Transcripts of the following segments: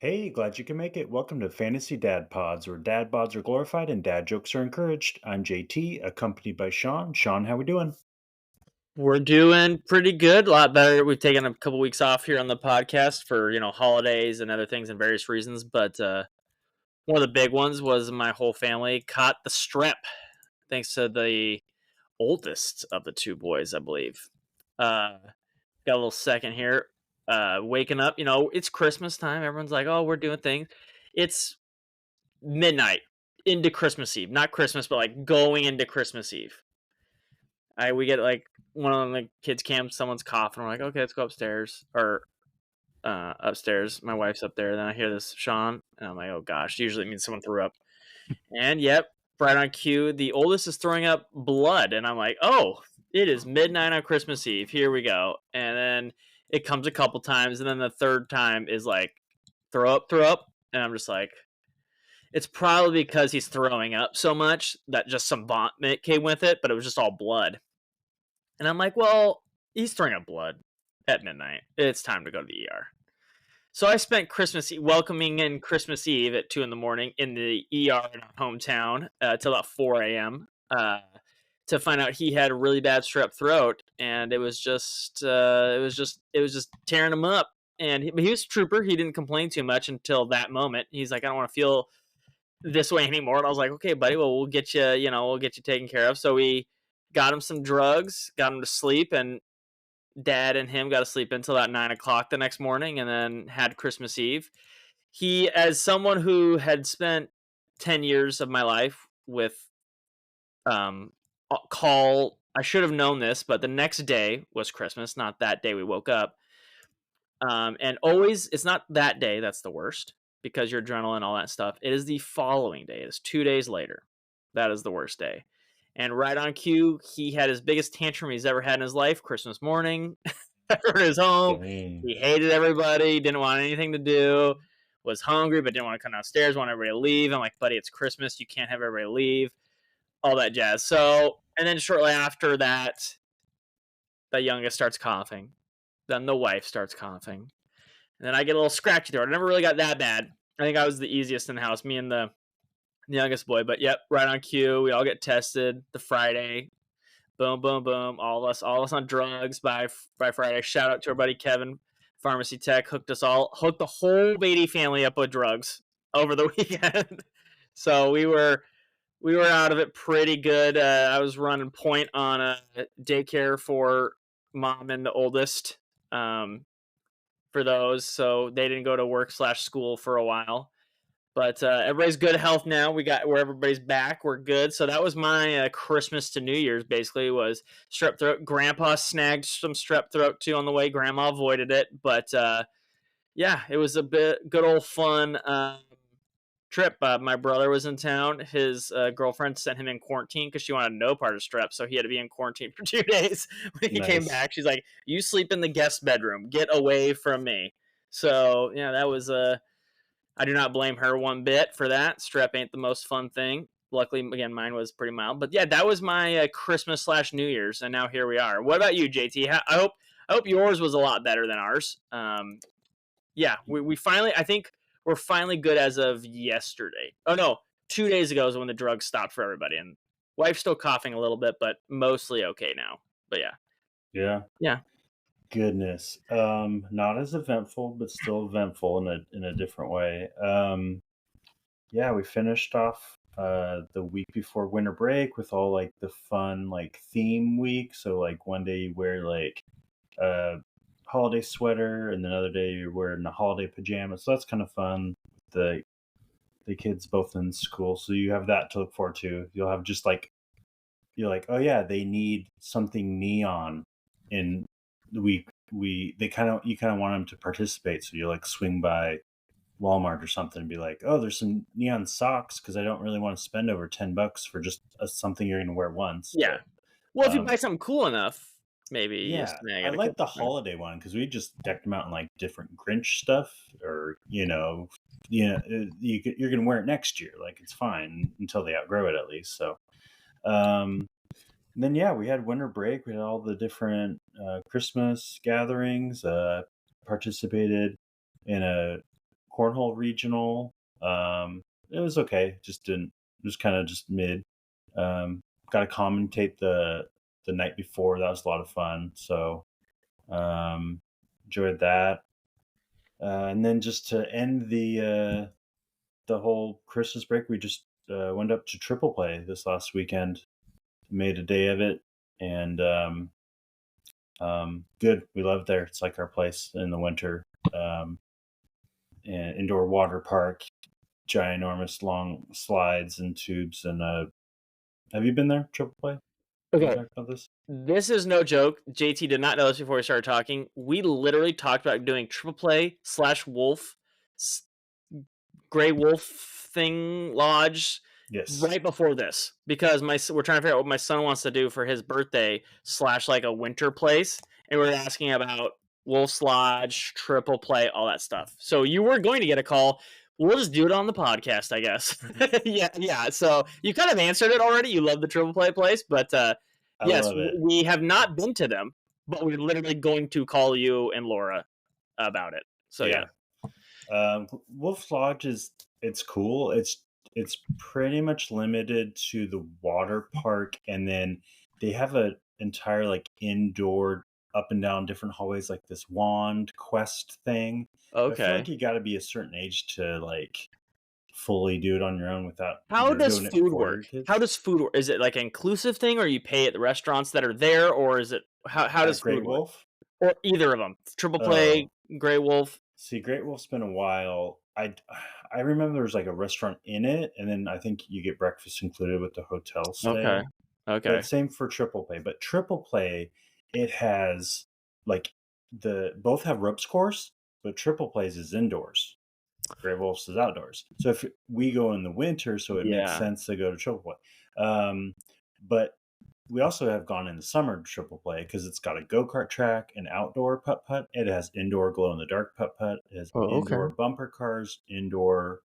Hey, glad you can make it. Welcome to Fantasy Dad Pods, where dad bods are glorified and dad jokes are encouraged. I'm JT, accompanied by Sean. Sean, how we doing? We're doing pretty good, a lot better. We've taken a couple weeks off here on the podcast for, holidays and other things and various reasons, but one of the big ones was my whole family caught the strep thanks to the oldest of the two boys, I believe. Got a little second here. Waking up, it's Christmas time. Everyone's like, "Oh, we're doing things." It's midnight into Christmas Eve. Not Christmas, but like going into Christmas Eve. We get like one of the kids camp, someone's coughing. We're like, okay, let's go upstairs or upstairs. My wife's up there. Then I hear this Sean, and I'm like, oh gosh. Usually it means someone threw up. And yep, right on cue, the oldest is throwing up blood, and I'm like, oh, it is midnight on Christmas Eve. Here we go. And then it comes a couple times, and then the third time is like, throw up, and I'm just like, it's probably because he's throwing up so much that just some vomit came with it, but it was just all blood. And I'm like, well, he's throwing up blood at midnight. It's time to go to the ER. So I spent Christmas Eve, welcoming in Christmas Eve at 2 in the morning in the ER in our hometown till about 4 a.m. To find out he had a really bad strep throat, and it was just tearing him up. And he was a trooper. He didn't complain too much until that moment. He's like, I don't want to feel this way anymore. And I was like, okay, buddy, well, we'll get you taken care of. So we got him some drugs, got him to sleep, and dad and him got to sleep until about 9 o'clock the next morning and then had Christmas Eve. He, as someone who had spent 10 years of my life with um, I should have known this, but the next day was Christmas, not that day we woke up. And always, it's not that day that's the worst because your adrenaline, all that stuff. It is the following day. It is 2 days later. That is the worst day. And right on cue, he had his biggest tantrum he's ever had in his life. Christmas morning, everyone is home. Dang. He hated everybody, didn't want anything to do, was hungry, but didn't want to come downstairs, wanted everybody to leave. I'm like, buddy, it's Christmas. You can't have everybody leave. All that jazz. So, and then shortly after that, the youngest starts coughing. Then the wife starts coughing. And then I get a little scratchy throat. I never really got that bad. I think I was the easiest in the house, me and the youngest boy. But yep, right on cue. We all get tested the Friday. Boom, boom, boom. All of us on drugs by Friday. Shout out to our buddy Kevin, pharmacy tech, hooked the whole Beatty family up with drugs over the weekend. So we were out of it pretty good. I was running point on a daycare for mom and the oldest. For those, so they didn't go to work/school for a while. But everybody's good health now. We got where everybody's back. We're good. So that was my Christmas to New Year's. Basically, was strep throat. Grandpa snagged some strep throat too on the way. Grandma avoided it, but yeah, it was a bit good old fun trip. My brother was in town. His girlfriend sent him in quarantine because she wanted no part of strep, so he had to be in quarantine for 2 days. When he came Nice. back, she's like, "You sleep in the guest bedroom. Get away from me." So yeah, that was I do not blame her one bit for that. Strep ain't the most fun thing. Luckily, again, mine was pretty mild. But yeah, that was my Christmas/New Year's, and now here we are. What about you, JT? I hope yours was a lot better than ours. Yeah, we finally, I think we're finally good as of yesterday. Oh no, 2 days ago is when the drugs stopped for everybody, and wife's still coughing a little bit, but mostly okay now. But yeah, Yeah. yeah, Goodness. Not as eventful, but still eventful in a different way. Yeah, we finished off the week before winter break with all like the fun like theme week. So like one day you wear like a holiday sweater, and another day you're wearing a holiday pajamas. So that's kind of fun. The kids both in school, so you have that to look forward to. You'll have just like you're like, oh yeah, they need something neon in the week. We they kind of you kind of want them to participate, so you like swing by Walmart or something and be like, oh, there's some neon socks because I don't really want to spend over $10 for just something you're going to wear once. yeah. But Well, if you buy um, something cool enough, maybe you yeah, snag I it. like the holiday one because we just decked them out in like different Grinch stuff, or you're gonna wear it next year. Like it's fine until they outgrow it, at least. So, um, and then yeah, we had winter break. We had all the different Christmas gatherings. Participated in a cornhole regional. It was okay. Just kind of just mid. Got to commentate the night before. That was a lot of fun. So um, enjoyed that. And then just to end the whole Christmas break, we just went up to Triple Play this last weekend. Made a day of it, and good. We love there. It's like our place in the winter. And indoor water park, ginormous long slides and tubes. And have you been there, Triple Play? Have we Okay. talked about this? This is no joke. JT did not know this before we started talking. We literally talked about doing triple play / wolf, gray wolf thing lodge Yes. right before this because we're trying to figure out what my son wants to do for his birthday / like a winter place, and we're asking about Wolf's Lodge, triple play, all that stuff. So you were going to get a call. We'll just do it on the podcast, I guess. yeah. So you kind of answered it already. You love the triple play place, but I yes, love it. we have not been to them, but we're literally going to call you and Laura about it. So yeah. Wolf Lodge it's cool. It's pretty much limited to the water park, and then they have an entire like indoor up and down different hallways, like this wand quest thing. But I feel Okay. like you got to be a certain age to like fully do it on your own without How you're does doing it food for your work? kids. How does food work? Is it like an inclusive thing, or you pay at the restaurants that are there, or is it how does At food Great work? Wolf. Or either of them? Triple play, Oh, Grey Wolf. see, Great Wolf's been a while. I remember there was like a restaurant in it, and then I think you get breakfast included with the hotel Okay. stay. Okay. But same for Triple Play. But Triple Play, it has like the both have ropes course, but Triple Plays is indoors. Grey Wolves is outdoors. So if we go in the winter, so it makes Yeah. sense to go to Triple Play. But we also have gone in the summer to Triple Play because it's got a go-kart track, an outdoor putt-putt. It has indoor glow-in-the-dark putt-putt. It has Oh, okay. indoor bumper cars, indoor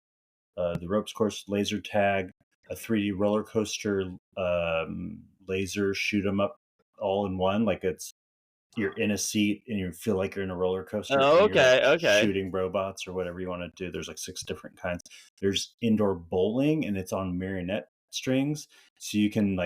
the ropes course, laser tag, a 3D roller coaster, laser shoot 'em up all in one. Like you're in a seat and you feel like you're in a roller coaster Oh, and you're like okay. Okay. shooting robots or whatever you want to do. There's like 6 different kinds. There's indoor bowling and it's on marionette strings. So you can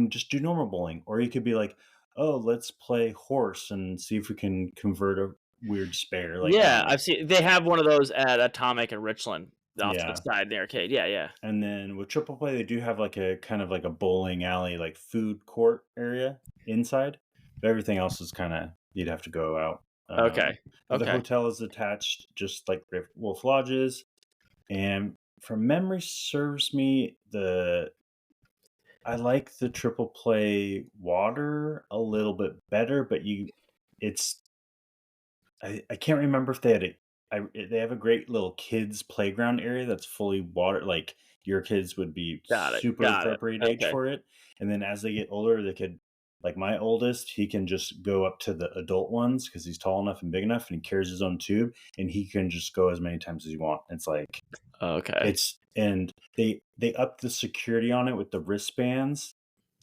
just do normal bowling, or you could be like, oh, let's play horse and see if we can convert a weird spare. Like, I don't Yeah, know. I've seen they have one of those at Atomic and Richland off to the Yeah. side in the arcade. Yeah, yeah. And then with Triple Play, they do have like a kind of like a bowling alley, like food court area inside. But everything else is kind of you'd have to go out. Okay. But the Okay. hotel is attached, just like Wolf Lodges. And from memory serves me, I like the Triple Play water a little bit better, but it's I can't remember if they had they have a great little kids playground area that's fully water. Like your kids would be Got it. super Got it. appropriate age Okay. for it. And then as they get older, they could like my oldest, he can just go up to the adult ones because he's tall enough and big enough, and he carries his own tube, and he can just go as many times as he wants. It's like Okay. and they up the security on it with the wristbands,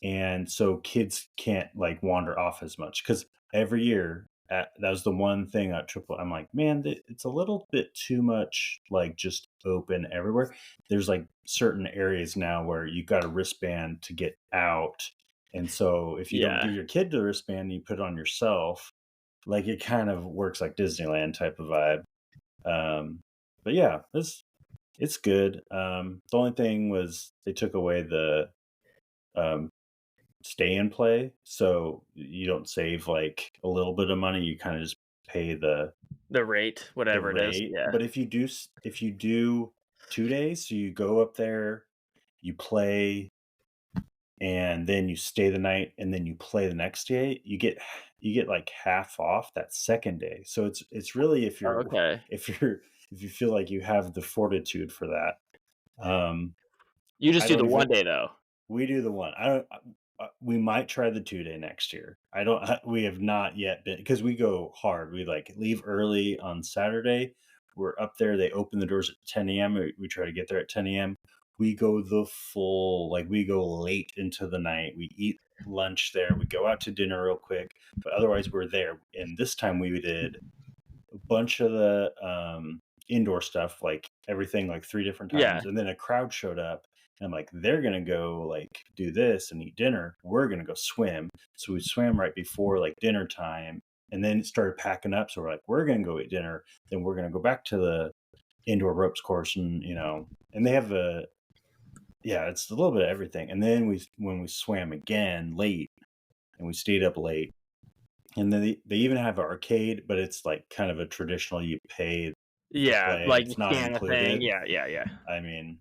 and so kids can't like wander off as much because every year that was the one thing at triple I'm like, man, it's a little bit too much like just open everywhere. There's like certain areas now where you got a wristband to get out, and so if you don't Yeah. give your kid the wristband, you put it on yourself. Like it kind of works like Disneyland type of vibe. But yeah, it's good. The only thing was they took away the um, stay and play, so you don't save like a little bit of money. You kind of just pay The rate, the whatever it is. rate. Yeah. But if you do 2 days, so you go up there, you play, and then you stay the night, and then you play the next day, you get like half off that second day. So it's really if you're Okay. if you feel like you have the fortitude for that. Um, You just I do don't the even. one day though. We do the one. I don't. We might try the 2 day next year. I don't. We have not yet been because we go hard. We like leave early on Saturday. We're up there. They open the doors at 10 a.m. We try to get there at 10 a.m. We go the full like we go late into the night. We eat lunch there. We go out to dinner real quick, but otherwise we're there. And this time we did a bunch of indoor stuff, like everything, like 3 different Yeah. times, and then a crowd showed up. And I'm like, they're gonna go like do this and eat dinner. We're gonna go swim. So we swam right before like dinner time, and then it started packing up. So we're like, we're gonna go eat dinner. Then we're gonna go back to the indoor ropes course, and and they have it's a little bit of everything. And then when we swam again late, and we stayed up late, and then they even have an arcade, but it's like kind of a traditional, you pay to Yeah, play. like you It's not scan a thing. included. Yeah, yeah, yeah. I mean,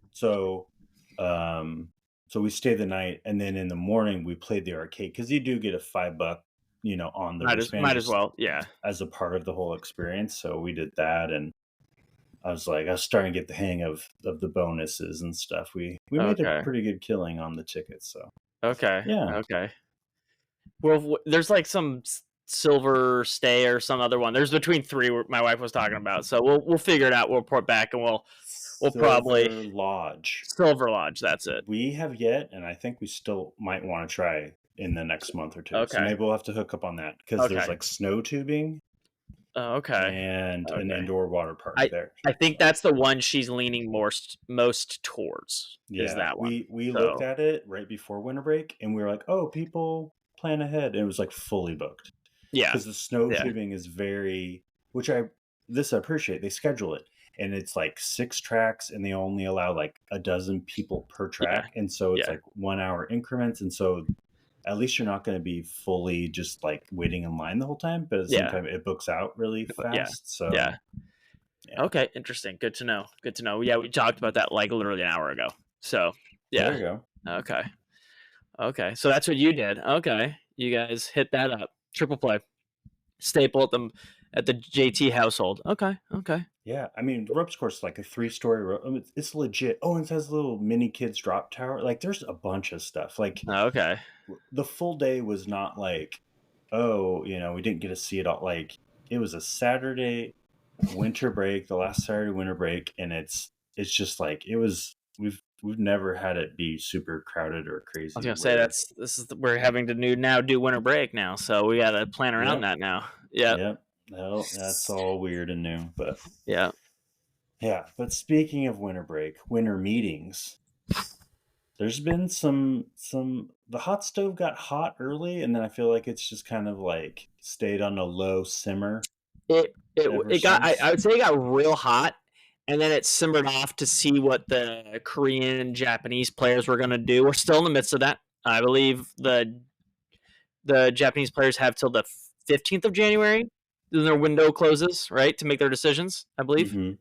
um, so we stayed the night, and then in the morning we played the arcade because you do get a $5, on the wristband Might as just well. Yeah. as a part of the whole experience. So we did that, and I was starting to get the hang of the bonuses and stuff. We made a Okay. pretty good killing on the tickets. So Okay. yeah, Okay. Well, there's like some silver stay or some other one. There's between three my wife was talking about. So we'll figure it out. We'll report back and we'll probably Silver Lodge. Silver Lodge. That's it. We have yet, and I think we still might want to try in the next month or two. So Okay. maybe we'll have to hook up on that because there's Okay. like snow tubing Okay. and an Okay. indoor water park I there. I think So that's the one she's leaning most towards is yeah, that one. we looked So at it right before winter break, and we were like, oh, people plan ahead, and it was like fully booked yeah. because the snow Yeah. tubing is very, which I appreciate. They schedule it, and it's like 6 tracks, and they only allow like a dozen people per Yeah. track, and so it's Yeah. like 1 hour increments, and so at least you're not going to be fully just like waiting in line the whole time, but at the same Yeah. time it books out really Yeah. fast. So Yeah. yeah, Okay, interesting. Good to know. Good to know. Yeah, we talked about that like literally an hour ago. So, there yeah. you go. Okay. Okay. So that's what you did. Okay. You guys hit that up. Triple play. Staple at the JT household. Okay. Okay. Yeah, I mean the ropes course is like a 3-story rope. I mean, it's legit. Oh, and it has a little mini kids drop tower. Like there's a bunch of stuff. Like Okay. the full day was not like, oh, we didn't get to see it all. Like it was a Saturday winter break, the last Saturday winter break, and it's just like it was. We've never had it be super crowded or I was crazy. gonna say Where we're having to do winter break now, so we gotta plan around yep, that now. Yep. yep. Well, that's all weird and new, but Yeah. yeah. But speaking of winter break, winter meetings, there's been some the hot stove got hot early, and then I feel like it's just kind of like stayed on a low simmer ever It got I since. would say it got real hot, and then it simmered off to see what the Korean and Japanese players were gonna do. We're still in the midst of that. I believe the Japanese players have till the 15th of January. Then their window closes, right, to make their decisions. I believe, Hmm.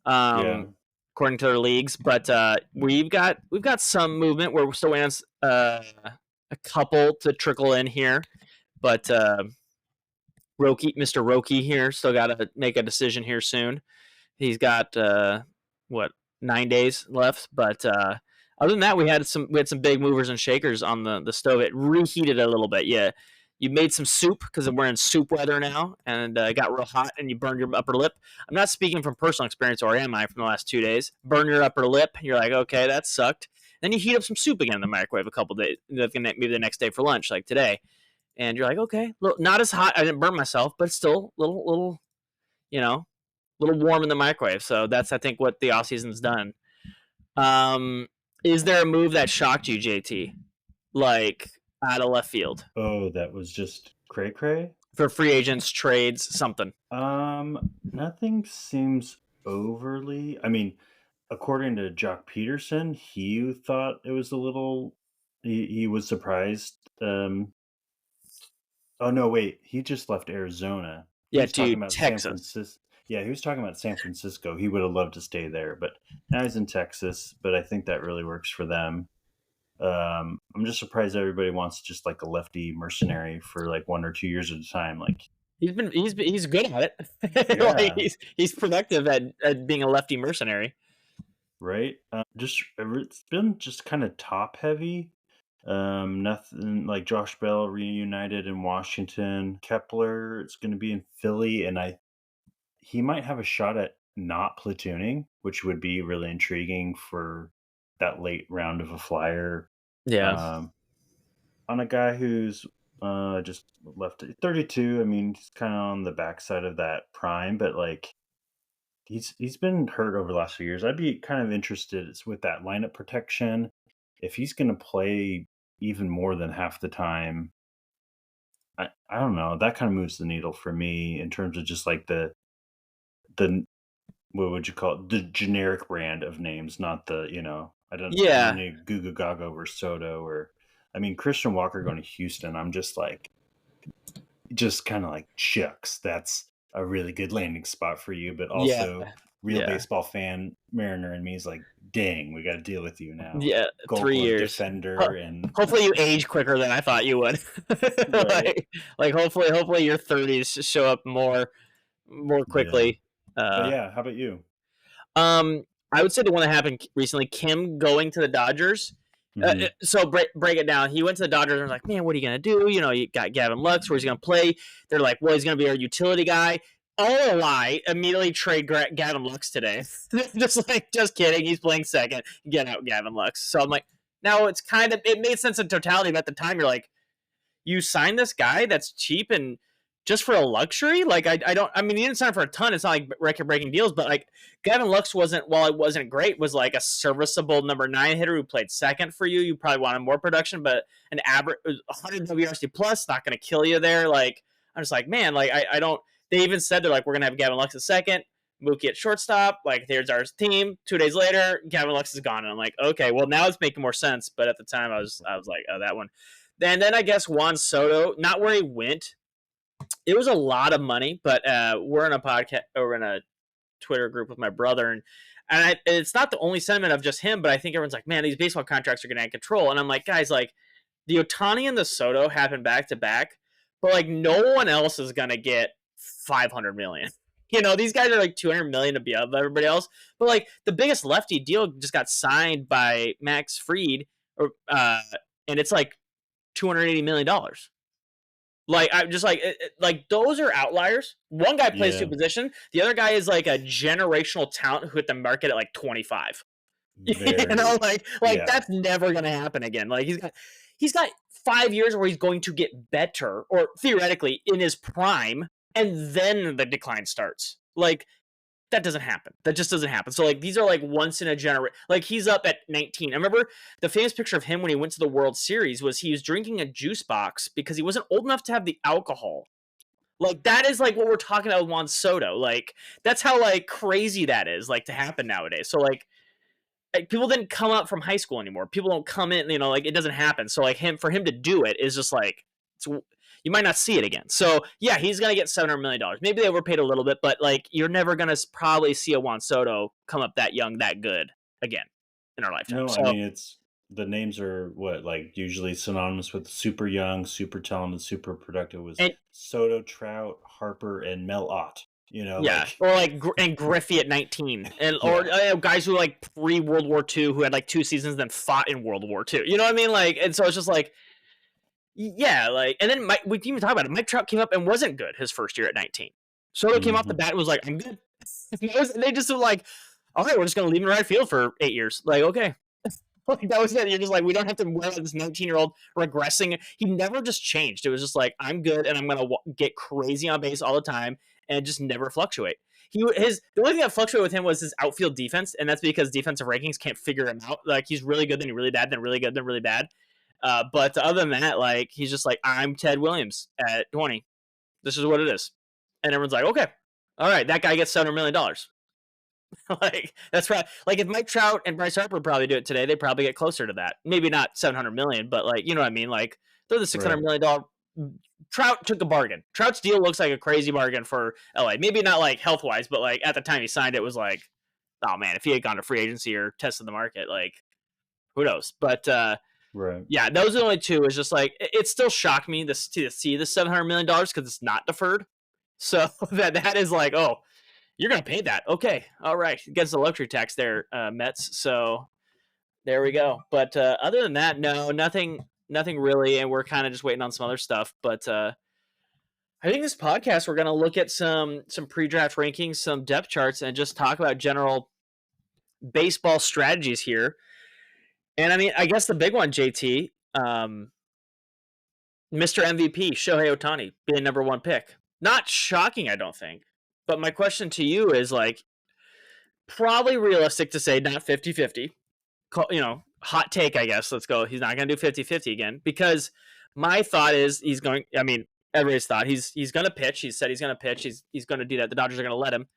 Yeah. um, according to their leagues. But we've got some movement. We're still waiting on a couple to trickle in here, but Mr. Roki here, still got to make a decision here soon. He's got what 9 days left, but other than that, we had some big movers and shakers on the stove. It reheated a little bit. Yeah, you made some soup because we're in soup weather now, and it got real hot, and you burned your upper lip. I'm not speaking from personal experience, or am I? From the last 2 days, burn your upper lip. You're like, okay, that sucked. Then you heat up some soup again in the microwave a couple days, maybe the next day for lunch, like today, and you're like, okay, not as hot. I didn't burn myself, but still, little, you know, little warm in the microwave. So that's I think what the off season's done. Um, is there a move that shocked you, JT? Like out of left field Oh, that was just cray cray. for free agents, trades, something. Nothing seems overly. I mean, according to Jock Peterson, he thought it was a little. He was surprised. Oh no, wait, he just left Arizona. He Yeah, was talking dude, about San Texas. Francisco. Yeah, he was talking about San Francisco. He would have loved to stay there, but now he's in Texas. But I think that really works for them. I'm just surprised everybody wants just like a lefty mercenary for like 1 or 2 years at a time. Like, He's good at it. Like yeah, he's productive at being a lefty mercenary. right. Just it's been just kind of top heavy. Nothing like Josh Bell reunited in Washington. Kepler, it's going to be in Philly, and he might have a shot at not platooning, which would be really intriguing for that late round of a flyer. Yeah. Um, on a guy who's just left 32. I mean, he's kind of on the backside of that prime, but like He's been hurt over the last few years. I'd be kind of interested with that lineup protection. If he's going to play even more than half the time, I don't know. That kind of moves the needle for me in terms of just like the what would you call it? The generic brand of names, not the I don't Yeah, need Guga Gaga over Soto or I mean Christian Walker going to Houston. I'm just like just kind of like shucks. That's a really good landing spot for you, but yeah, also real yeah, baseball fan Mariner and me is like, dang, we got to deal with you now. yeah. Gold Three Glove years. defender and Hopefully you age quicker than I thought you would. right, like hopefully your 30s show up more yeah. quickly. But Uh, yeah, how about you? Um, I would say the one that happened recently, Kim going to the Dodgers. Hmm. So break it down. He went to the Dodgers and was like, "Man, what are you gonna do? You know, you got Gavin Lux. Where's he gonna play?" They're like, "Well, he's gonna be our utility guy." All a lie. Immediately trade Gavin Lux today. Just kidding. He's playing second. Get out, Gavin Lux. So I'm like, now it made sense in totality. But at the time, you're like, you signed this guy that's cheap and just for a luxury. Like I don't. I mean, he didn't sign for a ton. It's not like record breaking deals, but like Gavin Lux wasn't. While it wasn't great, was like a serviceable number 9 hitter who played second for you. You probably wanted more production, but an average 100 WRC plus not going to kill you there. Like I'm just like, man, like I don't. They even said they're like, we're gonna have Gavin Lux at second, Mookie at shortstop. Like there's our team. 2 days later, Gavin Lux is gone, and I'm like, okay, well now it's making more sense. But at the time, I was like, oh, that one. Then I guess Juan Soto, not where he went. It was a lot of money, but we're in a podcast or in a Twitter group with my brother, and it's not the only sentiment of just him, but I think everyone's like, man, these baseball contracts are getting out of control, and I'm like, guys, like the Ohtani and the Soto happened back to back, but like no one else is gonna get 500 million. You know, these guys are like 200 million to be above everybody else, but like the biggest lefty deal just got signed by Max Fried, or and it's like $280 million. Like I'm just like those are outliers. One guy plays two Yeah, positions. The other guy is like a generational talent who hit the market at like 25. You know, very. like Yeah, that's never gonna happen again. Like he's got 5 years where he's going to get better, or theoretically in his prime, and then the decline starts. Like that doesn't happen. That just doesn't happen. So like these are like once in a generation. Like he's up at 19. I remember the famous picture of him when he went to the World Series was he was drinking a juice box because he wasn't old enough to have the alcohol. Like that is like what we're talking about with Juan Soto. Like that's how like crazy that is like to happen nowadays. So like people didn't come up from high school anymore. People don't come in, you know, like it doesn't happen. So like for him to do it is just like it's you might not see it again. So yeah, he's gonna get $700 million. Maybe they overpaid a little bit, but like you're never gonna probably see a Juan Soto come up that young, that good again in our lifetime. no, I So mean it's the names are what like usually synonymous with super young, super talented, super productive was and Soto, Trout, Harper, and Mel Ott. yeah, Like or like and Griffey at 19, and or yeah, guys who like pre World War II who had like 2 seasons then fought in World War II. You know what I mean? Like, and so it's just like yeah, like, and then we didn't even talk about it. Mike Trout came up and wasn't good his first year at 19. Soto came off the hmm bat and was like, I'm good. They just were like, all right, we're just going to leave him in right field for 8 years. Like, okay. Like, that was it. You're just like, we don't have to worry about this 19-year-old regressing. He never just changed. It was just like, I'm good and I'm going to get crazy on base all the time and just never fluctuate. The only thing that fluctuated with him was his outfield defense, and that's because defensive rankings can't figure him out. Like he's really good, then really bad, then really good, then really bad. But other than that, like he's just like I'm Ted Williams at 20. This is what it is, and everyone's like, okay, all right, that guy gets $700 million. Like that's right. Like if Mike Trout and Bryce Harper probably do it today, they probably get closer to that. Maybe not 700 million, but like you know what I mean. Like they're the 600 million dollar. Trout took a bargain. Trout's deal looks like a crazy bargain for LA. Maybe not like health wise, but like at the time he signed it was like, oh man, if he had gone to free agency or tested the market, like who knows? But right. yeah, those are the only two. Is just like it still shocked me to see the $700 million because it's not deferred. So that is like, oh, you're gonna pay that. Okay, all right, against the luxury tax there, Mets. So there we go. But other than that, no, nothing really, and we're kind of just waiting on some other stuff. But I think this podcast we're gonna look at some pre-draft rankings, some depth charts, and just talk about general baseball strategies here. And I mean, I guess the big one, JT, Mr. MVP, Shohei Ohtani, being number 1 pick. Not shocking, I don't think. But my question to you is like, Probably realistic to say not 50-50. Hot take, I guess. Let's go. He's not going to do 50-50 again, because my thought is he's going. I mean, everybody's thought he's going to pitch. He said he's going to pitch. He's going to do that. The Dodgers are going to let him.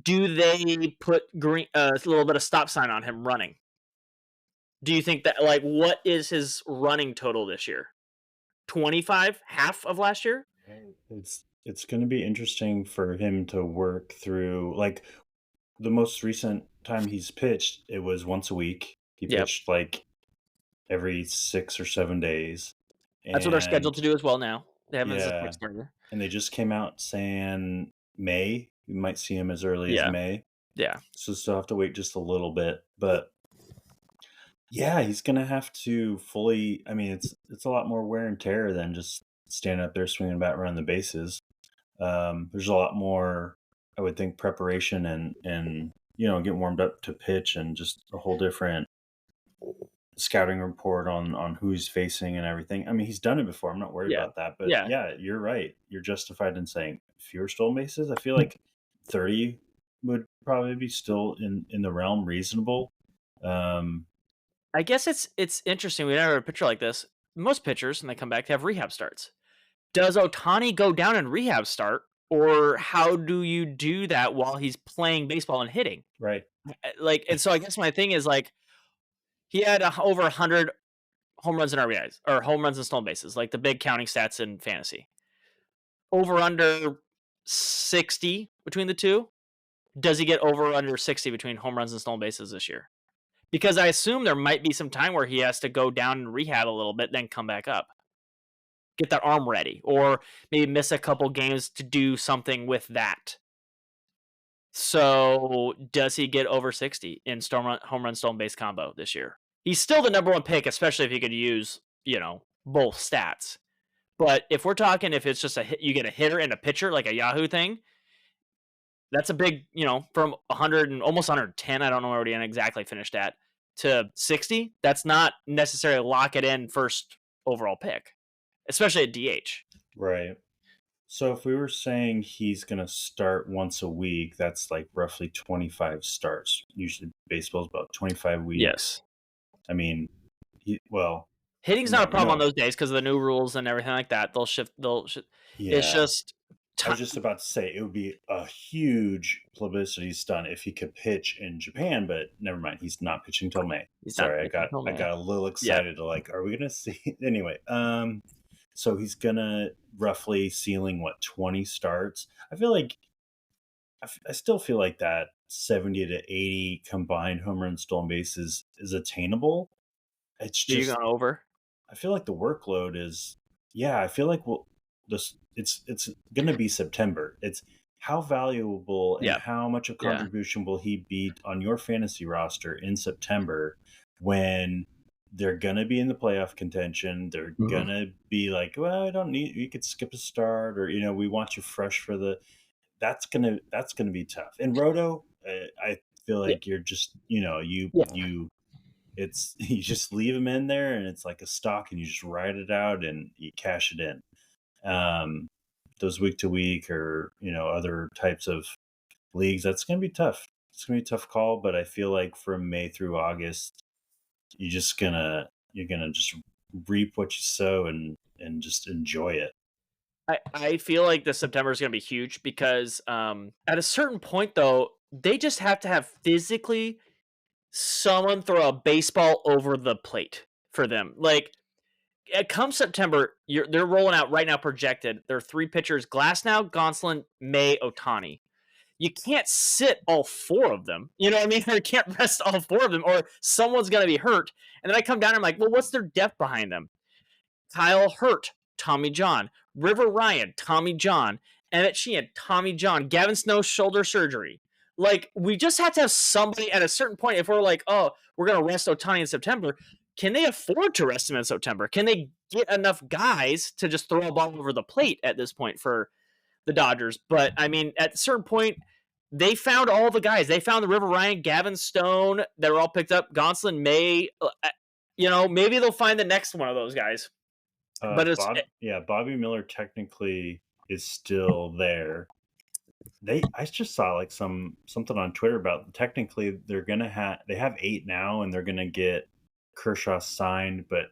Do they put a little bit of stop sign on him running? Do you think that, like, what is his running total this year? 25, half of last year? It's going to be interesting for him to work through. Like, the most recent time he's pitched, it was once a week. He Yep. pitched like every 6 or 7 days. That's what they're scheduled to do as well now. They have him as a quick starter. And they just came out saying May. You might see him as early as May. Yeah. So still have to wait just a little bit. But yeah, he's going to have to fully. I mean, it's a lot more wear and tear than just standing up there swinging a bat around the bases. There's a lot more, I would think, preparation and get warmed up to pitch, and just a whole different scouting report on who he's facing and everything. I mean, he's done it before. I'm not worried about that. But yeah, you're right. You're justified in saying fewer stolen bases. I feel like 30 would probably be still in the realm reasonable. I guess it's interesting. We never had a pitcher like this. Most pitchers, when they come back, have rehab starts. Does Ohtani go down and rehab start, or how do you do that while he's playing baseball and hitting? Right. Like, and so I guess my thing is, like, he had over 100 home runs and RBIs, or home runs and stolen bases, like the big counting stats in fantasy. Over under 60 between the two. Does he get over under 60 between home runs and stolen bases this year? Because I assume there might be some time where he has to go down and rehab a little bit, then come back up. Get that arm ready, or maybe miss a couple games to do something with that. So does he get over 60 in home run stolen base combo this year? He's still the number one pick, especially if you could use, both stats. But if we're talking, if it's just you get a hitter and a pitcher, like a Yahoo thing, that's a big, from 100 and almost 110. I don't know where he exactly finished at, to 60. That's not necessarily lock it in first overall pick, especially at DH. Right. So if we were saying he's going to start once a week, that's like roughly 25 starts. Usually baseball's about 25 weeks. Yes. I mean, hitting's not a problem on those days because of the new rules and everything like that. They'll shift. Yeah. It's just. I was just about to say it would be a huge publicity stunt if he could pitch in Japan, but never mind. He's not pitching till May. Sorry, I got a little excited. Like, are we gonna see anyway? So he's gonna roughly ceiling 20 starts. I feel like I still feel like that 70 to 80 combined home run stolen bases is attainable. It's just you gone over. I feel like the workload is. Yeah, I feel like it's going to be September. It's how valuable and how much of contribution will he be on your fantasy roster in September when they're going to be in the playoff contention. They're going to be like, well, I don't need, you could skip a start, or, we want you fresh for that's going to be tough. And Roto, I feel like you're just, you just leave him in there, and it's like a stock, and you just ride it out and you cash it in. Those week to week, or other types of leagues, that's going to be tough. It's going to be a tough call, but I feel like from May through August, you're gonna just reap what you sow and just enjoy it. I feel like the September is going to be huge because at a certain point, though, they just have to have physically someone throw a baseball over the plate for them. Like, come September, they're rolling out right now projected. There are 3 pitchers: Glasnow, Gonsolin, May, Ohtani. You can't sit all 4 of them. You know what I mean? You can't rest all 4 of them, or someone's going to be hurt. And then I come down and I'm like, well, what's their depth behind them? Kyle Hurt, Tommy John. River Ryan, Tommy John. Emmett Sheehan, Tommy John. Gavin Snow, shoulder surgery. Like, we just have to have somebody at a certain point. If we're like, oh, we're going to rest Ohtani in September, can they afford to rest him in September? Can they get enough guys to just throw a ball over the plate at this point for the Dodgers? But, I mean, at a certain point, they found all the guys. They found the River Ryan, Gavin Stone. They were all picked up. Gonsolin, May. Maybe they'll find the next one of those guys. But Bobby Miller technically is still there. I just saw like something on Twitter about technically they have 8 now and they're gonna get Kershaw signed, but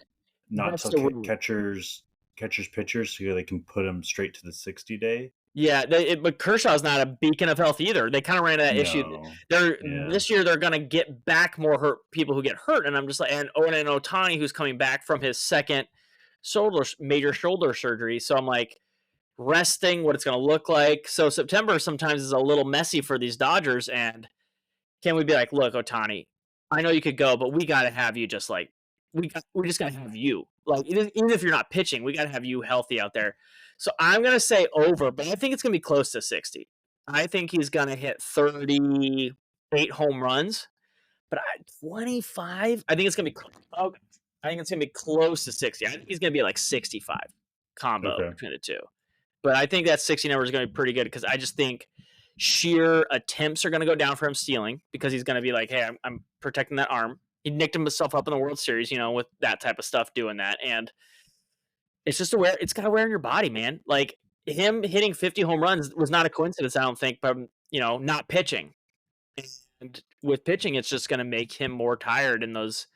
not That's till the rule. catchers pitchers, so they can put him straight to the 60-day. Yeah, but Kershaw's not a beacon of health either. They kind of ran into that issue. No, They're yeah, this year they're going to get back more hurt people who get hurt, and I'm just like, and Ohtani who's coming back from his second major shoulder surgery. So I'm like resting, what it's going to look like. So September sometimes is a little messy for these Dodgers, and can we be like, look, Ohtani, I know you could go, but we got to have you just like we just got to have you. Like even if you're not pitching, we got to have you healthy out there. So I'm gonna say over, but I think it's gonna be close to 60. I think he's gonna hit 38 home runs, but 25. I think it's gonna be. Okay. I think it's gonna be close to 60. I think he's gonna be like 65 combo okay. between the two. But I think that 60 number is going to be pretty good because I just think sheer attempts are going to go down for him stealing because he's going to be like, hey, I'm protecting that arm. He nicked himself up in the World Series, with that type of stuff doing that. And it's just it's got to wear in your body, man. Like him hitting 50 home runs was not a coincidence, I don't think, but, not pitching. And with pitching, it's just going to make him more tired in those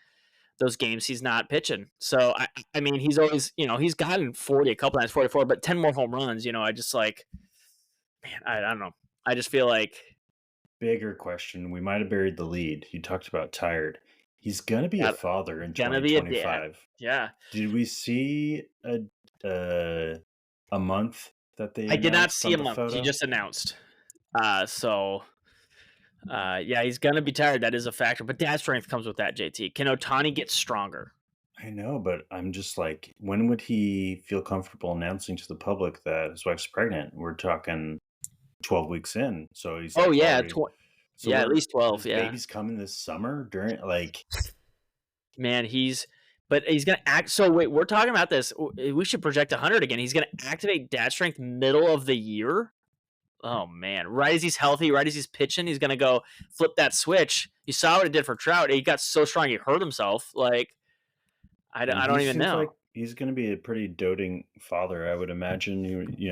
games he's not pitching. So I mean, he's always, he's gotten 40 a couple times, 44, but 10 more home runs. I just like, man, I don't know. I just feel like Bigger question. We might have buried the lead. You talked about tired. He's gonna be a got father in gonna be a dad. 2025. Yeah, Did we see a month that they I did not announced see on a the month. He photo? just announced. So yeah, he's gonna be tired. That is a factor. But dad strength comes with that. JT, can Ohtani get stronger? I know, but I'm just like, when would he feel comfortable announcing to the public that his wife's pregnant? We're talking 12 weeks in, so he's Oh like yeah, already. So yeah, at least 12. this Yeah, baby's coming this summer during like. man, but he's gonna act. So wait, we're talking about this. We should project 100 again. He's gonna activate dad strength middle of the year. Oh man, right as he's healthy, right as he's pitching, he's gonna go flip that switch. You saw what it did for Trout. He got so strong he hurt himself. Like And I he don't even seems know. like he's going to be a pretty doting father, I would imagine.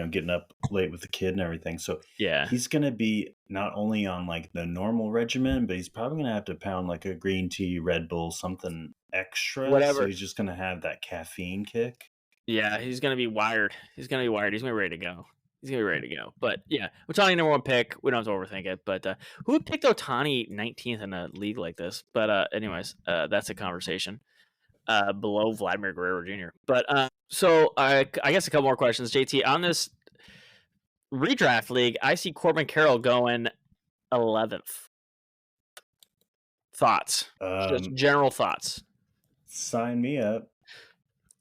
Getting up late with the kid and everything. So Yeah, he's going to be not only on like the normal regimen, but he's probably going to have to pound like a green tea, Red Bull, something extra. So whatever. he's just going to have that caffeine kick. Yeah, he's gonna be wired. He's gonna be wired. He's gonna be ready to go. He's gonna be ready to go. But yeah, Otani number one pick. We don't have to overthink it. But who would pick Otani 19th in a league like this? But anyways, that's a conversation. Below Vladimir Guerrero Jr. But so I guess a couple more questions, JT. On this redraft league, I see Corbin Carroll going 11th. Thoughts? Just Um, general thoughts. Sign me up.